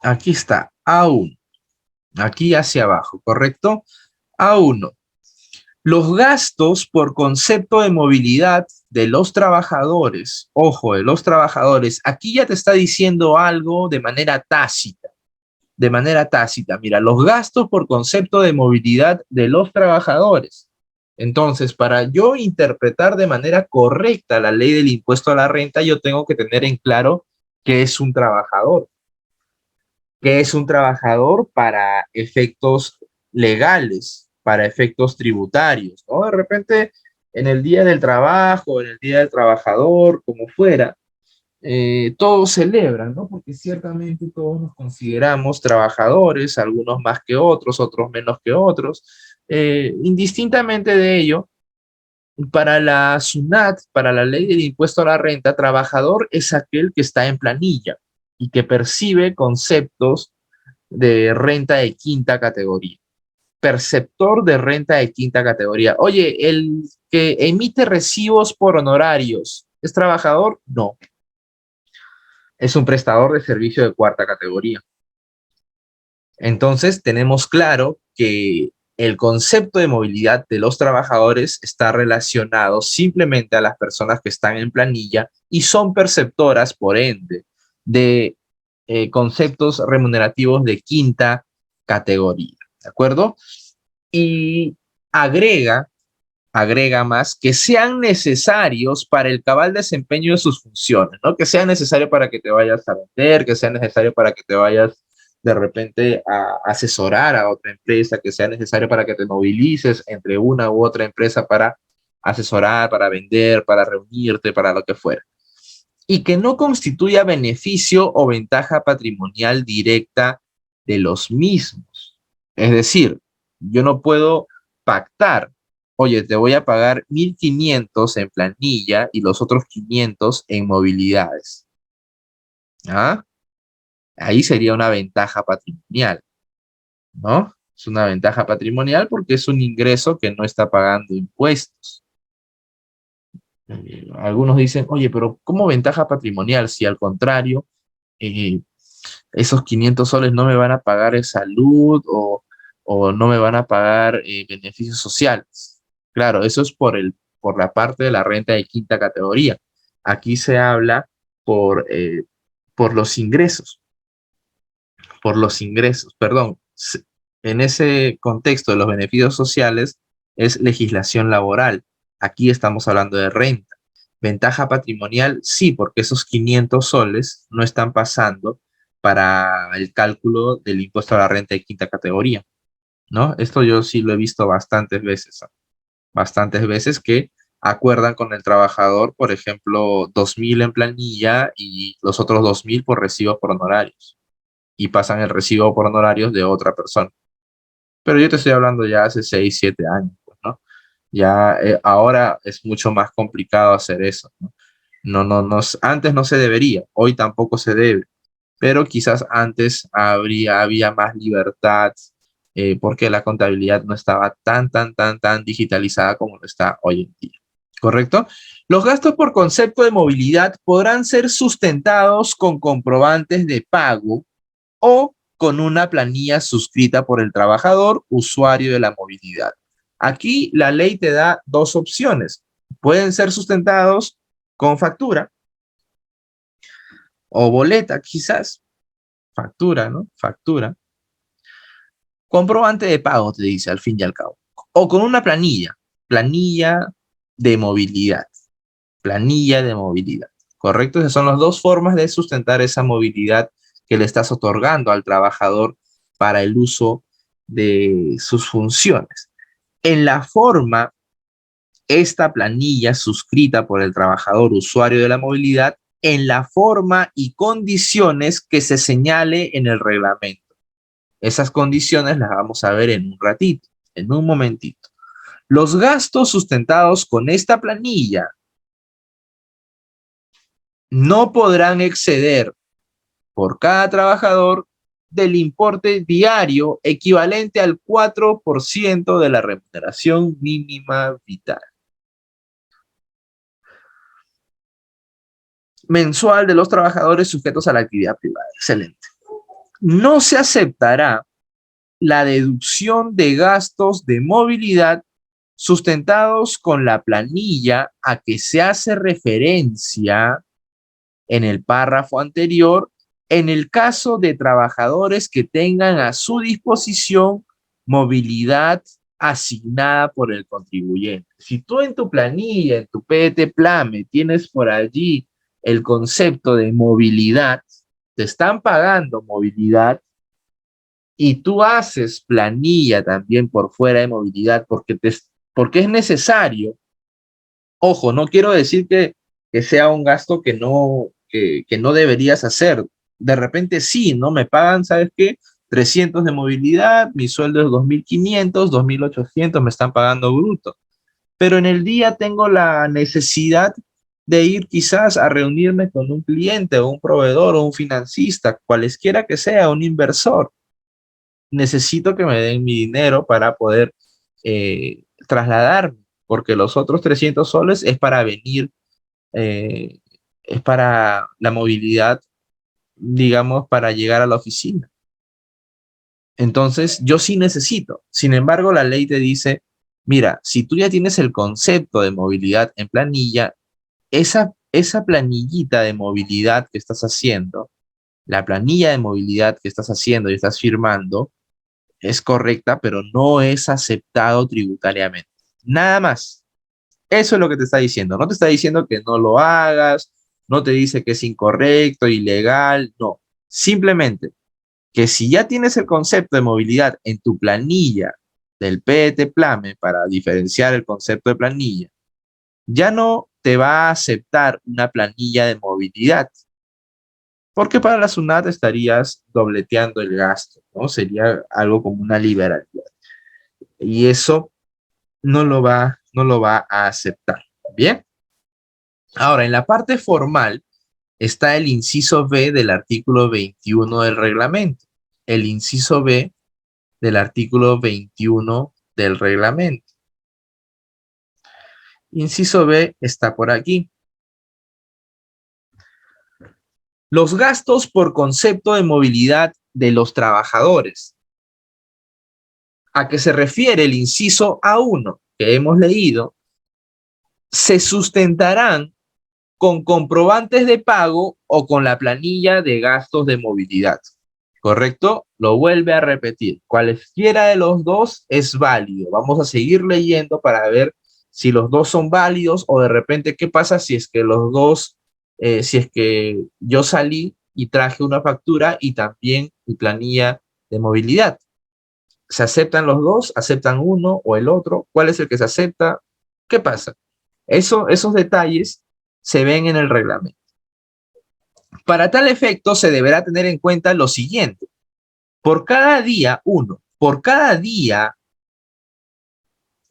Aquí está, A1. Aquí hacia abajo, ¿correcto? A1. Los gastos por concepto de movilidad de los trabajadores, ojo, de los trabajadores, aquí ya te está diciendo algo de manera tácita. De manera tácita, mira, los gastos por concepto de movilidad de los trabajadores. Entonces, para yo interpretar de manera correcta la ley del impuesto a la renta, yo tengo que tener en claro qué es un trabajador. ¿Qué es un trabajador para efectos legales, para efectos tributarios? ¿No? De repente, en el día del trabajo, en el día del trabajador, como fuera, todos celebran, ¿no? Porque ciertamente todos nos consideramos trabajadores, algunos más que otros menos que otros. Indistintamente de ello, para la SUNAT, para la ley del impuesto a la renta, trabajador es aquel que está en planilla y que percibe conceptos de renta de quinta categoría. Perceptor de renta de quinta categoría. Oye, el que emite recibos por honorarios, ¿es trabajador? No, es un prestador de servicio de cuarta categoría. Entonces, tenemos claro que el concepto de movilidad de los trabajadores está relacionado simplemente a las personas que están en planilla y son perceptoras, por ende, de conceptos remunerativos de quinta categoría. ¿De acuerdo? Y agrega, agrega más que sean necesarios para el cabal desempeño de sus funciones, ¿no? Que sea necesario para que te vayas a vender, que sea necesario para que te vayas de repente a asesorar a otra empresa, que sea necesario para que te movilices entre una u otra empresa para asesorar, para vender, para reunirte, para lo que fuera. Y que no constituya beneficio o ventaja patrimonial directa de los mismos. Es decir, yo no puedo pactar, oye, te voy a pagar 1.500 en planilla y los otros 500 en movilidades. ¿Ah? Ahí sería una ventaja patrimonial, ¿no? Es una ventaja patrimonial porque es un ingreso que no está pagando impuestos. Algunos dicen, oye, pero ¿cómo ventaja patrimonial si al contrario, eh, esos 500 soles no me van a pagar en salud o no me van a pagar beneficios sociales? Claro, eso es por la parte de la renta de quinta categoría. Aquí se habla por, eh, por los ingresos, perdón. En ese contexto de los beneficios sociales es legislación laboral. Aquí estamos hablando de renta. Ventaja patrimonial, sí, porque esos 500 soles no están pasando para el cálculo del impuesto a la renta de quinta categoría, ¿no? Esto yo sí lo he visto bastantes veces, ¿no? Bastantes veces que acuerdan con el trabajador, por ejemplo, 2.000 en planilla y los otros 2.000 por recibos por honorarios. Y pasan el recibo por honorarios de otra persona. Pero yo te estoy hablando ya hace 6 7 años, pues, ¿no? Ya ahora es mucho más complicado hacer eso, ¿no? Antes no se debería, hoy tampoco se debe, pero quizás antes había más libertad porque la contabilidad no estaba tan digitalizada como lo está hoy en día. ¿Correcto? Los gastos por concepto de movilidad podrán ser sustentados con comprobantes de pago o con una planilla suscrita por el trabajador, usuario de la movilidad. Aquí la ley te da dos opciones. Pueden ser sustentados con factura o boleta, quizás. Factura, ¿no? Factura. Comprobante de pago, te dice al fin y al cabo. O con una planilla. Planilla de movilidad. Planilla de movilidad. ¿Correcto? Esas son las dos formas de sustentar esa movilidad que le estás otorgando al trabajador para el uso de sus funciones. En la forma, esta planilla suscrita por el trabajador usuario de la movilidad, en la forma y condiciones que se señale en el reglamento. Esas condiciones las vamos a ver en un ratito, en un momentito. Los gastos sustentados con esta planilla no podrán exceder por cada trabajador del importe diario equivalente al 4% de la remuneración mínima vital mensual de los trabajadores sujetos a la actividad privada. Excelente. No se aceptará la deducción de gastos de movilidad sustentados con la planilla a que se hace referencia en el párrafo anterior en el caso de trabajadores que tengan a su disposición movilidad asignada por el contribuyente. Si tú en tu planilla, en tu PDT Plame, tienes por allí el concepto de movilidad, te están pagando movilidad y tú haces planilla también por fuera de movilidad porque es necesario. Ojo, no quiero decir que sea un gasto que no deberías hacer. De repente sí, ¿no? Me pagan, ¿sabes qué? 300 de movilidad, mi sueldo es 2.500, 2.800 me están pagando bruto. Pero en el día tengo la necesidad de ir quizás a reunirme con un cliente o un proveedor o un financista, cualesquiera que sea, un inversor. Necesito que me den mi dinero para poder trasladarme, porque los otros 300 soles es para venir, eh, es para la movilidad, digamos, para llegar a la oficina. Entonces, yo sí necesito. Sin embargo, la ley te dice, mira, si tú ya tienes el concepto de movilidad en planilla, esa planillita de movilidad que estás haciendo, la planilla de movilidad que estás haciendo y estás firmando, es correcta, pero no es aceptado tributariamente. Nada más. Eso es lo que te está diciendo. No te está diciendo que no lo hagas, no te dice que es incorrecto, ilegal, no. Simplemente que si ya tienes el concepto de movilidad en tu planilla del PET Plame para diferenciar el concepto de planilla, ya no te va a aceptar una planilla de movilidad, porque para la SUNAT estarías dobleteando el gasto, ¿no? Sería algo como una liberalidad. Y eso no lo va a aceptar. Bien. Ahora, en la parte formal está el inciso B del artículo 21 del reglamento. El inciso B del artículo 21 del reglamento. Inciso B está por aquí. Los gastos por concepto de movilidad de los trabajadores. ¿A qué se refiere el inciso A1 que hemos leído? Se sustentarán con comprobantes de pago o con la planilla de gastos de movilidad. ¿Correcto? Lo vuelve a repetir. Cualesquiera de los dos es válido. Vamos a seguir leyendo para ver si los dos son válidos o de repente qué pasa si es que los dos, si es que yo salí y traje una factura y también mi planilla de movilidad. ¿Se aceptan los dos? ¿Aceptan uno o el otro? ¿Cuál es el que se acepta? ¿Qué pasa? Esos detalles se ven en el reglamento. Para tal efecto, se deberá tener en cuenta lo siguiente. Por cada día, por cada día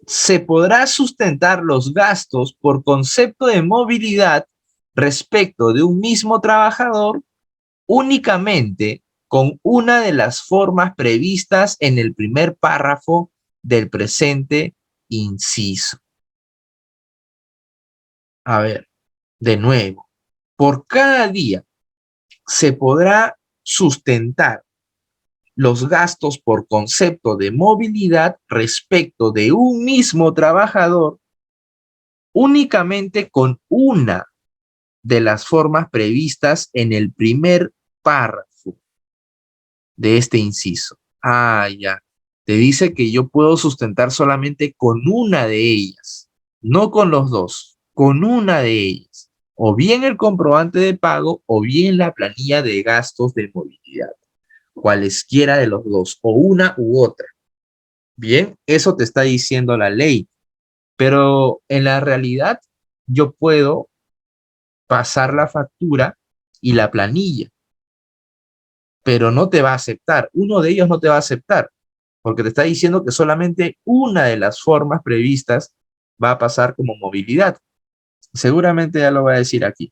se podrá sustentar los gastos por concepto de movilidad respecto de un mismo trabajador únicamente con una de las formas previstas en el primer párrafo del presente inciso. A ver, de nuevo, por cada día se podrá sustentar los gastos por concepto de movilidad respecto de un mismo trabajador únicamente con una de las formas previstas en el primer párrafo de este inciso. Ah, ya. Te dice que yo puedo sustentar solamente con una de ellas, no con los dos, con una de ellas. O bien el comprobante de pago o bien la planilla de gastos de movilidad. Cualesquiera de los dos, o una u otra. Bien, eso te está diciendo la ley. Pero en la realidad yo puedo pasar la factura y la planilla, pero no te va a aceptar. Uno de ellos no te va a aceptar, porque te está diciendo que solamente una de las formas previstas va a pasar como movilidad. Seguramente ya lo voy a decir aquí.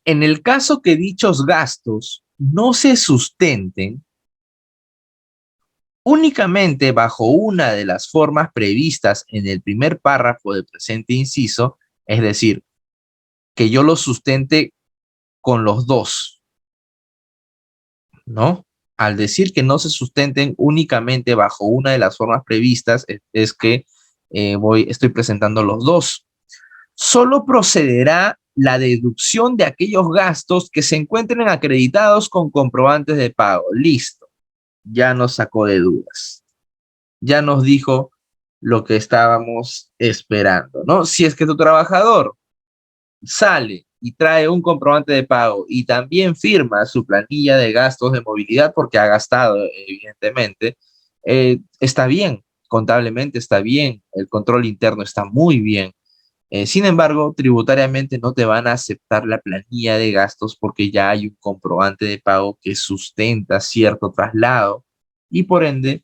En el caso que dichos gastos no se sustenten únicamente bajo una de las formas previstas en el primer párrafo del presente inciso, es decir, que yo lo sustente con los dos, ¿no? Al decir que no se sustenten únicamente bajo una de las formas previstas, es que estoy presentando los dos. Solo procederá la deducción de aquellos gastos que se encuentren acreditados con comprobantes de pago. Listo, ya nos sacó de dudas. Ya nos dijo lo que estábamos esperando, ¿no? Si es que tu trabajador sale y trae un comprobante de pago y también firma su planilla de gastos de movilidad porque ha gastado, evidentemente, está bien, contablemente está bien, el control interno está muy bien. Sin embargo, tributariamente no te van a aceptar la planilla de gastos porque ya hay un comprobante de pago que sustenta cierto traslado y por ende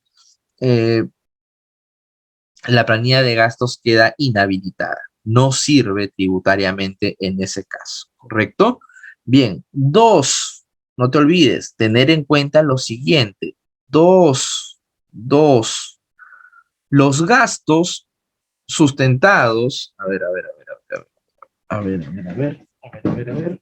la planilla de gastos queda inhabilitada. No sirve tributariamente en ese caso, ¿correcto? Bien, dos, no te olvides, tener en cuenta lo siguiente. Dos, los gastos sustentados, a ver, a ver, a ver, a ver, a ver, a ver, a ver, a ver, a ver, a ver.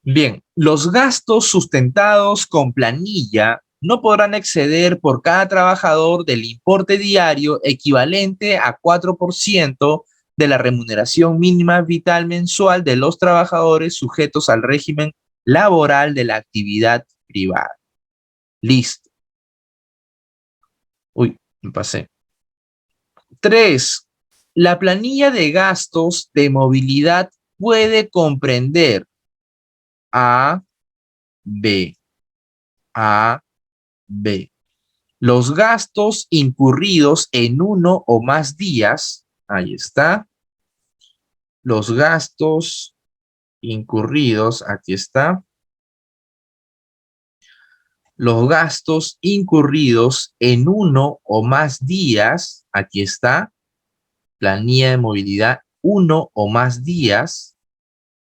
Bien, los gastos sustentados con planilla no podrán exceder por cada trabajador del importe diario equivalente a 4% de la remuneración mínima vital mensual de los trabajadores sujetos al régimen laboral de la actividad privada. Listo. Uy, me pasé. 3. La planilla de gastos de movilidad puede comprender A, B, A, B. Los gastos incurridos en uno o más días, ahí está. Los gastos incurridos, aquí está. Los gastos incurridos en uno o más días, aquí está. Planilla de movilidad, uno o más días.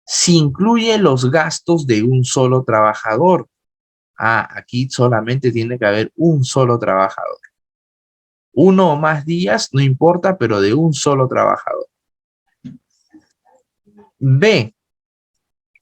Si incluye los gastos de un solo trabajador. Ah, aquí solamente tiene que haber un solo trabajador. Uno o más días, no importa, pero de un solo trabajador. B,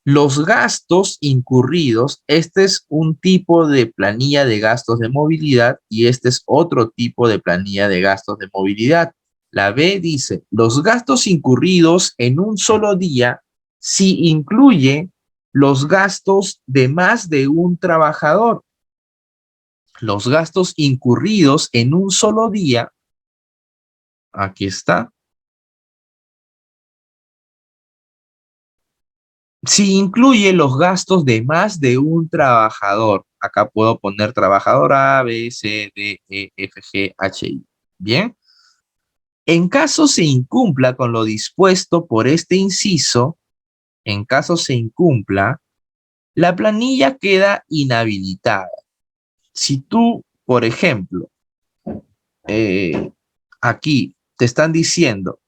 los gastos incurridos. Este es un tipo de planilla de gastos de movilidad y este es otro tipo de planilla de gastos de movilidad. La B dice, los gastos incurridos en un solo día si incluye los gastos de más de un trabajador. Los gastos incurridos en un solo día, aquí está. Si incluye los gastos de más de un trabajador, acá puedo poner trabajador A, B, C, D, E, F, G, H, I. Bien. En caso se incumpla con lo dispuesto por este inciso, en caso se incumpla, la planilla queda inhabilitada. Si tú, por ejemplo, aquí te están diciendo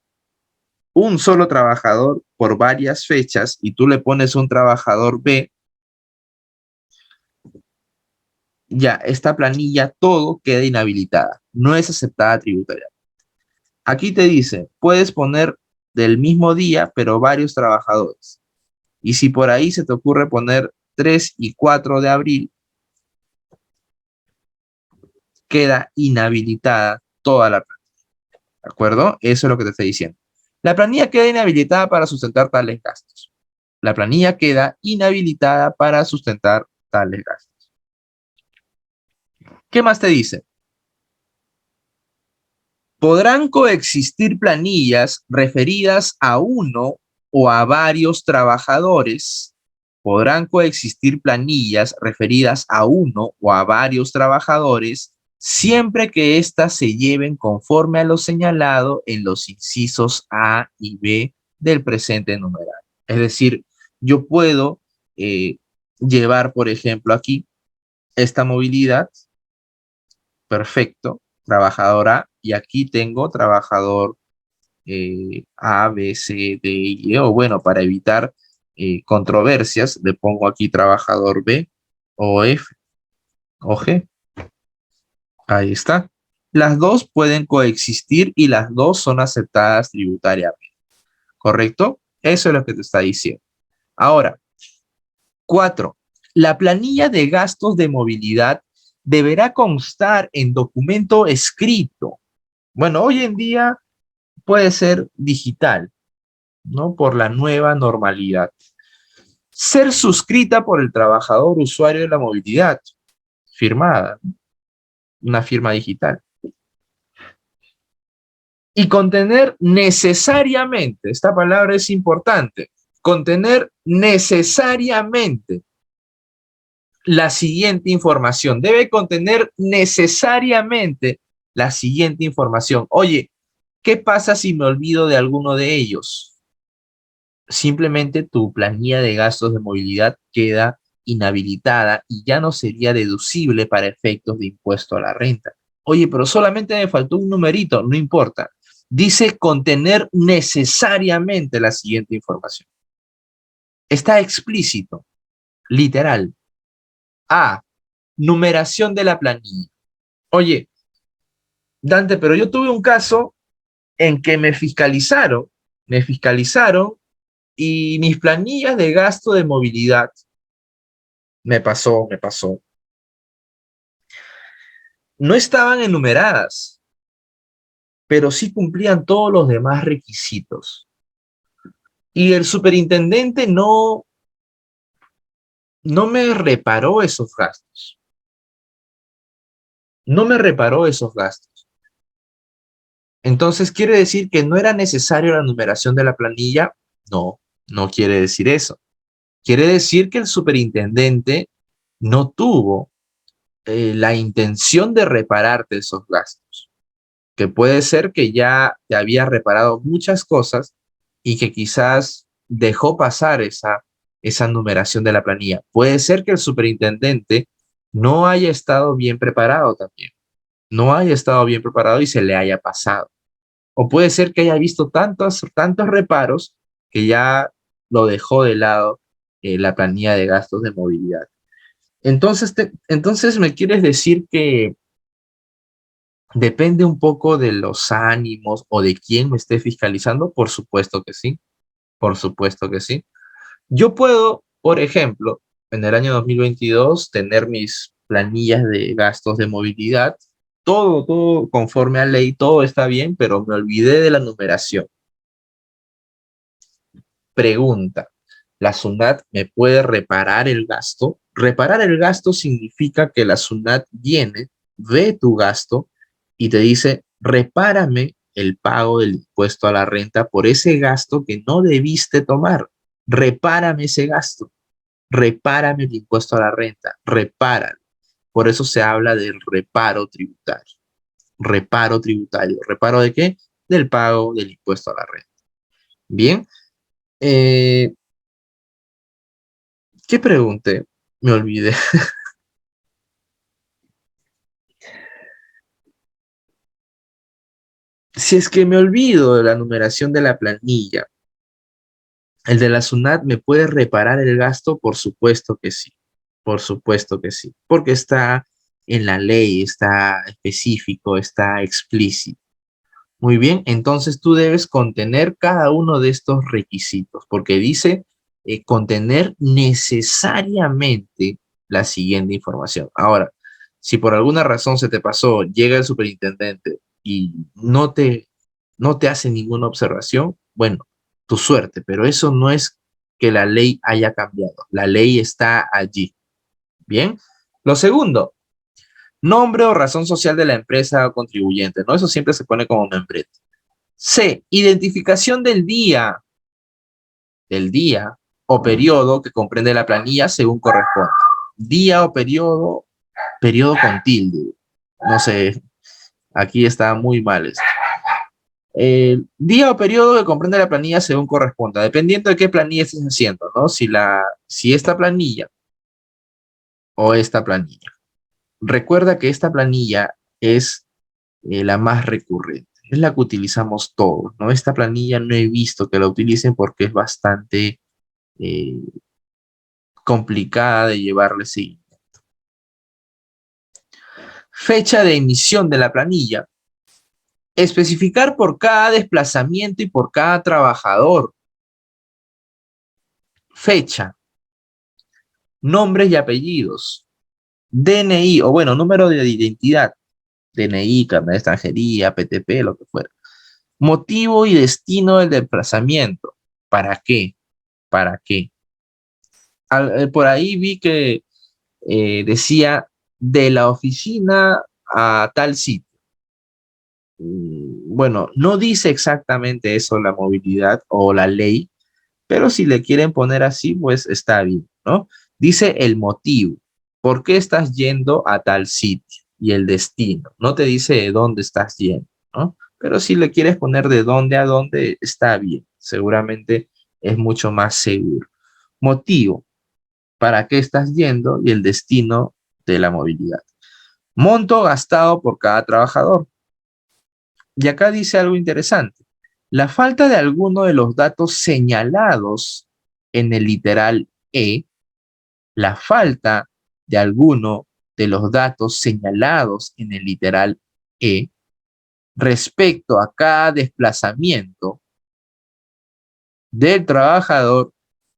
un solo trabajador por varias fechas y tú le pones un trabajador B, ya esta planilla todo queda inhabilitada, no es aceptada tributariamente. Aquí te dice, puedes poner del mismo día, pero varios trabajadores. Y si por ahí se te ocurre poner 3 y 4 de abril, queda inhabilitada toda la planilla. ¿De acuerdo? Eso es lo que te estoy diciendo. La planilla queda inhabilitada para sustentar tales gastos. La planilla queda inhabilitada para sustentar tales gastos. ¿Qué más te dice? Podrán coexistir planillas referidas a uno o a varios trabajadores. Podrán coexistir planillas referidas a uno o a varios trabajadores siempre que éstas se lleven conforme a lo señalado en los incisos A y B del presente numeral. Es decir, yo puedo eh, llevar, por ejemplo, aquí esta movilidad, perfecto, trabajador A, y aquí tengo trabajador A, B, C, D, y E, o bueno, para evitar controversias, le pongo aquí trabajador B, o F, o G. Ahí está. Las dos pueden coexistir y las dos son aceptadas tributariamente. ¿Correcto? Eso es lo que te está diciendo. Ahora, 4. La planilla de gastos de movilidad deberá constar en documento escrito. Bueno, hoy en día puede ser digital, ¿no? Por la nueva normalidad. Ser suscrita por el trabajador usuario de la movilidad, firmada, una firma digital. Y contener necesariamente, esta palabra es importante, contener necesariamente la siguiente información. Debe contener necesariamente la siguiente información. Oye, ¿qué pasa si me olvido de alguno de ellos? Simplemente tu planilla de gastos de movilidad queda inhabilitada y ya no sería deducible para efectos de impuesto a la renta. Oye, pero solamente me faltó un numerito, no importa. Dice contener necesariamente la siguiente información. Está explícito, literal. A, numeración de la planilla. Oye, Dante, pero yo tuve un caso en que me fiscalizaron y mis planillas de gasto de movilidad me pasó. No estaban enumeradas, pero sí cumplían todos los demás requisitos. Y el superintendente no me reparó esos gastos. No me reparó esos gastos. Entonces, ¿quiere decir que no era necesario la numeración de la planilla? No, no quiere decir eso. Quiere decir que el superintendente no tuvo la intención de repararte esos gastos. Que puede ser que ya te había reparado muchas cosas y que quizás dejó pasar esa numeración de la planilla. Puede ser que el superintendente no haya estado bien preparado también, no haya estado bien preparado y se le haya pasado. O puede ser que haya visto tantos reparos que ya lo dejó de lado la planilla de gastos de movilidad. Entonces me quieres decir que depende un poco de los ánimos o de quién me esté fiscalizando. Por supuesto que sí, por supuesto que sí. Yo puedo, por ejemplo, en el año 2022 tener mis planillas de gastos de movilidad, todo conforme a ley, todo está bien, pero me olvidé de la numeración. Pregunta, ¿la SUNAT me puede reparar el gasto? Reparar el gasto significa que la SUNAT viene, ve tu gasto y te dice, repárame el pago del impuesto a la renta por ese gasto que no debiste tomar. Repárame ese gasto. Repárame el impuesto a la renta. Repáralo. Por eso se habla del reparo tributario. Reparo tributario. ¿Reparo de qué? Del pago del impuesto a la renta. Bien. Eh, ¿Qué pregunté? Me olvidé. Si es que me olvido de la numeración de la planilla, ¿el de la SUNAT me puede reparar el gasto? Por supuesto que sí. Por supuesto que sí. Porque está en la ley, está específico, está explícito. Muy bien, entonces tú debes contener cada uno de estos requisitos, porque dice contener necesariamente la siguiente información. Ahora, si por alguna razón se te pasó, llega el superintendente y no te hace ninguna observación, bueno, tu suerte, pero eso no es que la ley haya cambiado. La ley está allí. Bien. Lo segundo, nombre o razón social de la empresa o contribuyente, ¿no? Eso siempre se pone como membrete. C, identificación del día o periodo que comprende la planilla según corresponde. Día o periodo con tilde. No sé, aquí está muy mal esto. Día o periodo que comprende la planilla según corresponda, dependiendo de qué planilla estés haciendo, ¿no? Si esta planilla o esta planilla. Recuerda que esta planilla es la más recurrente. Es la que utilizamos todos, ¿no? Esta planilla no he visto que la utilicen porque es bastante eh, complicada de llevarle seguimiento. Fecha de emisión de la planilla. Especificar por cada desplazamiento y por cada trabajador. Fecha, nombres y apellidos. DNI, o bueno, número de identidad. DNI, carnet de extranjería, PTP, lo que fuera. Motivo y destino del desplazamiento. ¿Para qué? ¿Para qué? Por ahí vi que decía de la oficina a tal sitio. Bueno, no dice exactamente eso la movilidad o la ley, pero si le quieren poner así, pues está bien, ¿no? Dice el motivo, ¿por qué estás yendo a tal sitio? Y el destino, no te dice de dónde estás yendo, ¿no? Pero si le quieres poner de dónde a dónde, está bien, seguramente es mucho más seguro. Motivo, ¿para qué estás yendo? Y el destino de la movilidad. Monto gastado por cada trabajador. Y acá dice algo interesante. La falta de alguno de los datos señalados en el literal E, la falta de alguno de los datos señalados en el literal E respecto a cada desplazamiento del trabajador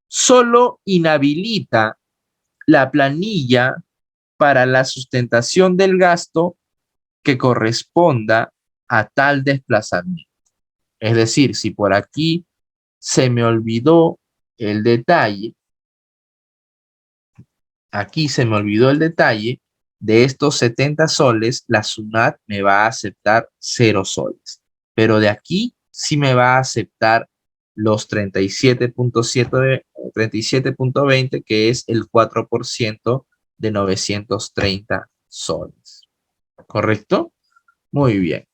solo inhabilita la planilla para la sustentación del gasto que corresponda a tal desplazamiento. Es decir, si por aquí se me olvidó el detalle, aquí se me olvidó el detalle, de estos 70 soles, la SUNAT me va a aceptar 0 soles. Pero de aquí sí me va a aceptar los 37.20, que es el 4% de 930 soles. ¿Correcto? Muy bien.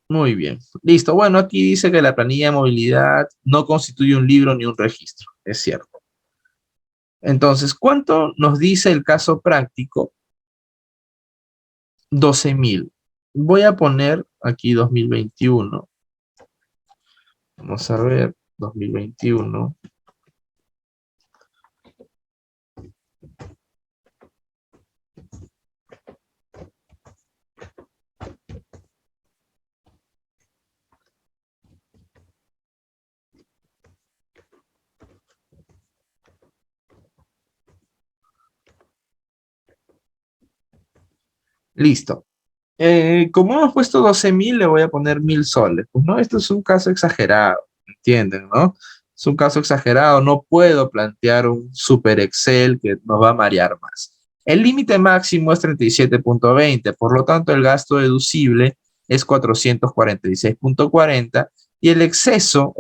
Muy bien. Listo. Bueno, aquí dice que la planilla de movilidad no constituye un libro ni un registro. Es cierto. Entonces, ¿cuánto nos dice el caso práctico? 12.000. Voy a poner aquí 2021. Vamos a ver, 2021. Listo. Como hemos puesto 12.000, le voy a poner 1.000 soles. Pues no, esto es un caso exagerado, ¿entienden, no? Es un caso exagerado, no puedo plantear un super Excel que nos va a marear más. El límite máximo es 37,20, por lo tanto el gasto deducible es 446,40 y el exceso,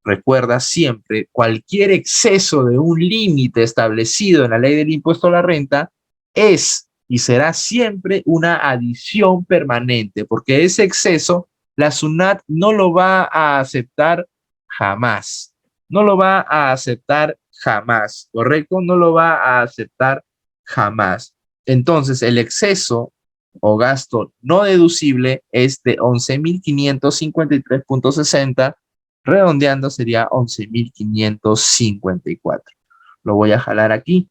recuerda siempre, cualquier exceso de un límite establecido en la ley del impuesto a la renta es y será siempre una adición permanente, porque ese exceso la SUNAT no lo va a aceptar jamás. No lo va a aceptar jamás, ¿correcto? No lo va a aceptar jamás. Entonces, el exceso o gasto no deducible es de 11.553,60, redondeando sería 11.554. Lo voy a jalar aquí.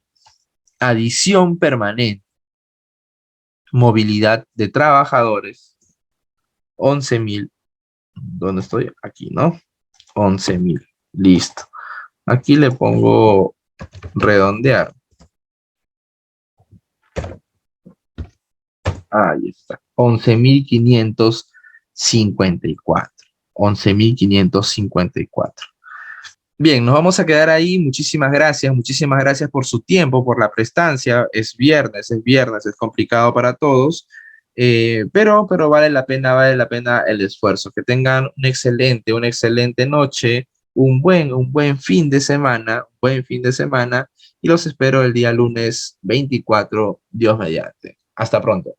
Adición permanente. Movilidad de trabajadores, 11.000. ¿Dónde estoy? Aquí, ¿no? 11.000. Listo. Aquí le pongo redondear. Ahí está. 11.554. 11.554. Bien, nos vamos a quedar ahí. Muchísimas gracias. Muchísimas gracias por su tiempo, por la prestancia. Es viernes, es complicado para todos. Pero vale la pena el esfuerzo. Que tengan una excelente noche, un buen fin de semana, un buen fin de semana, y los espero el día lunes 24, Dios mediante. Hasta pronto.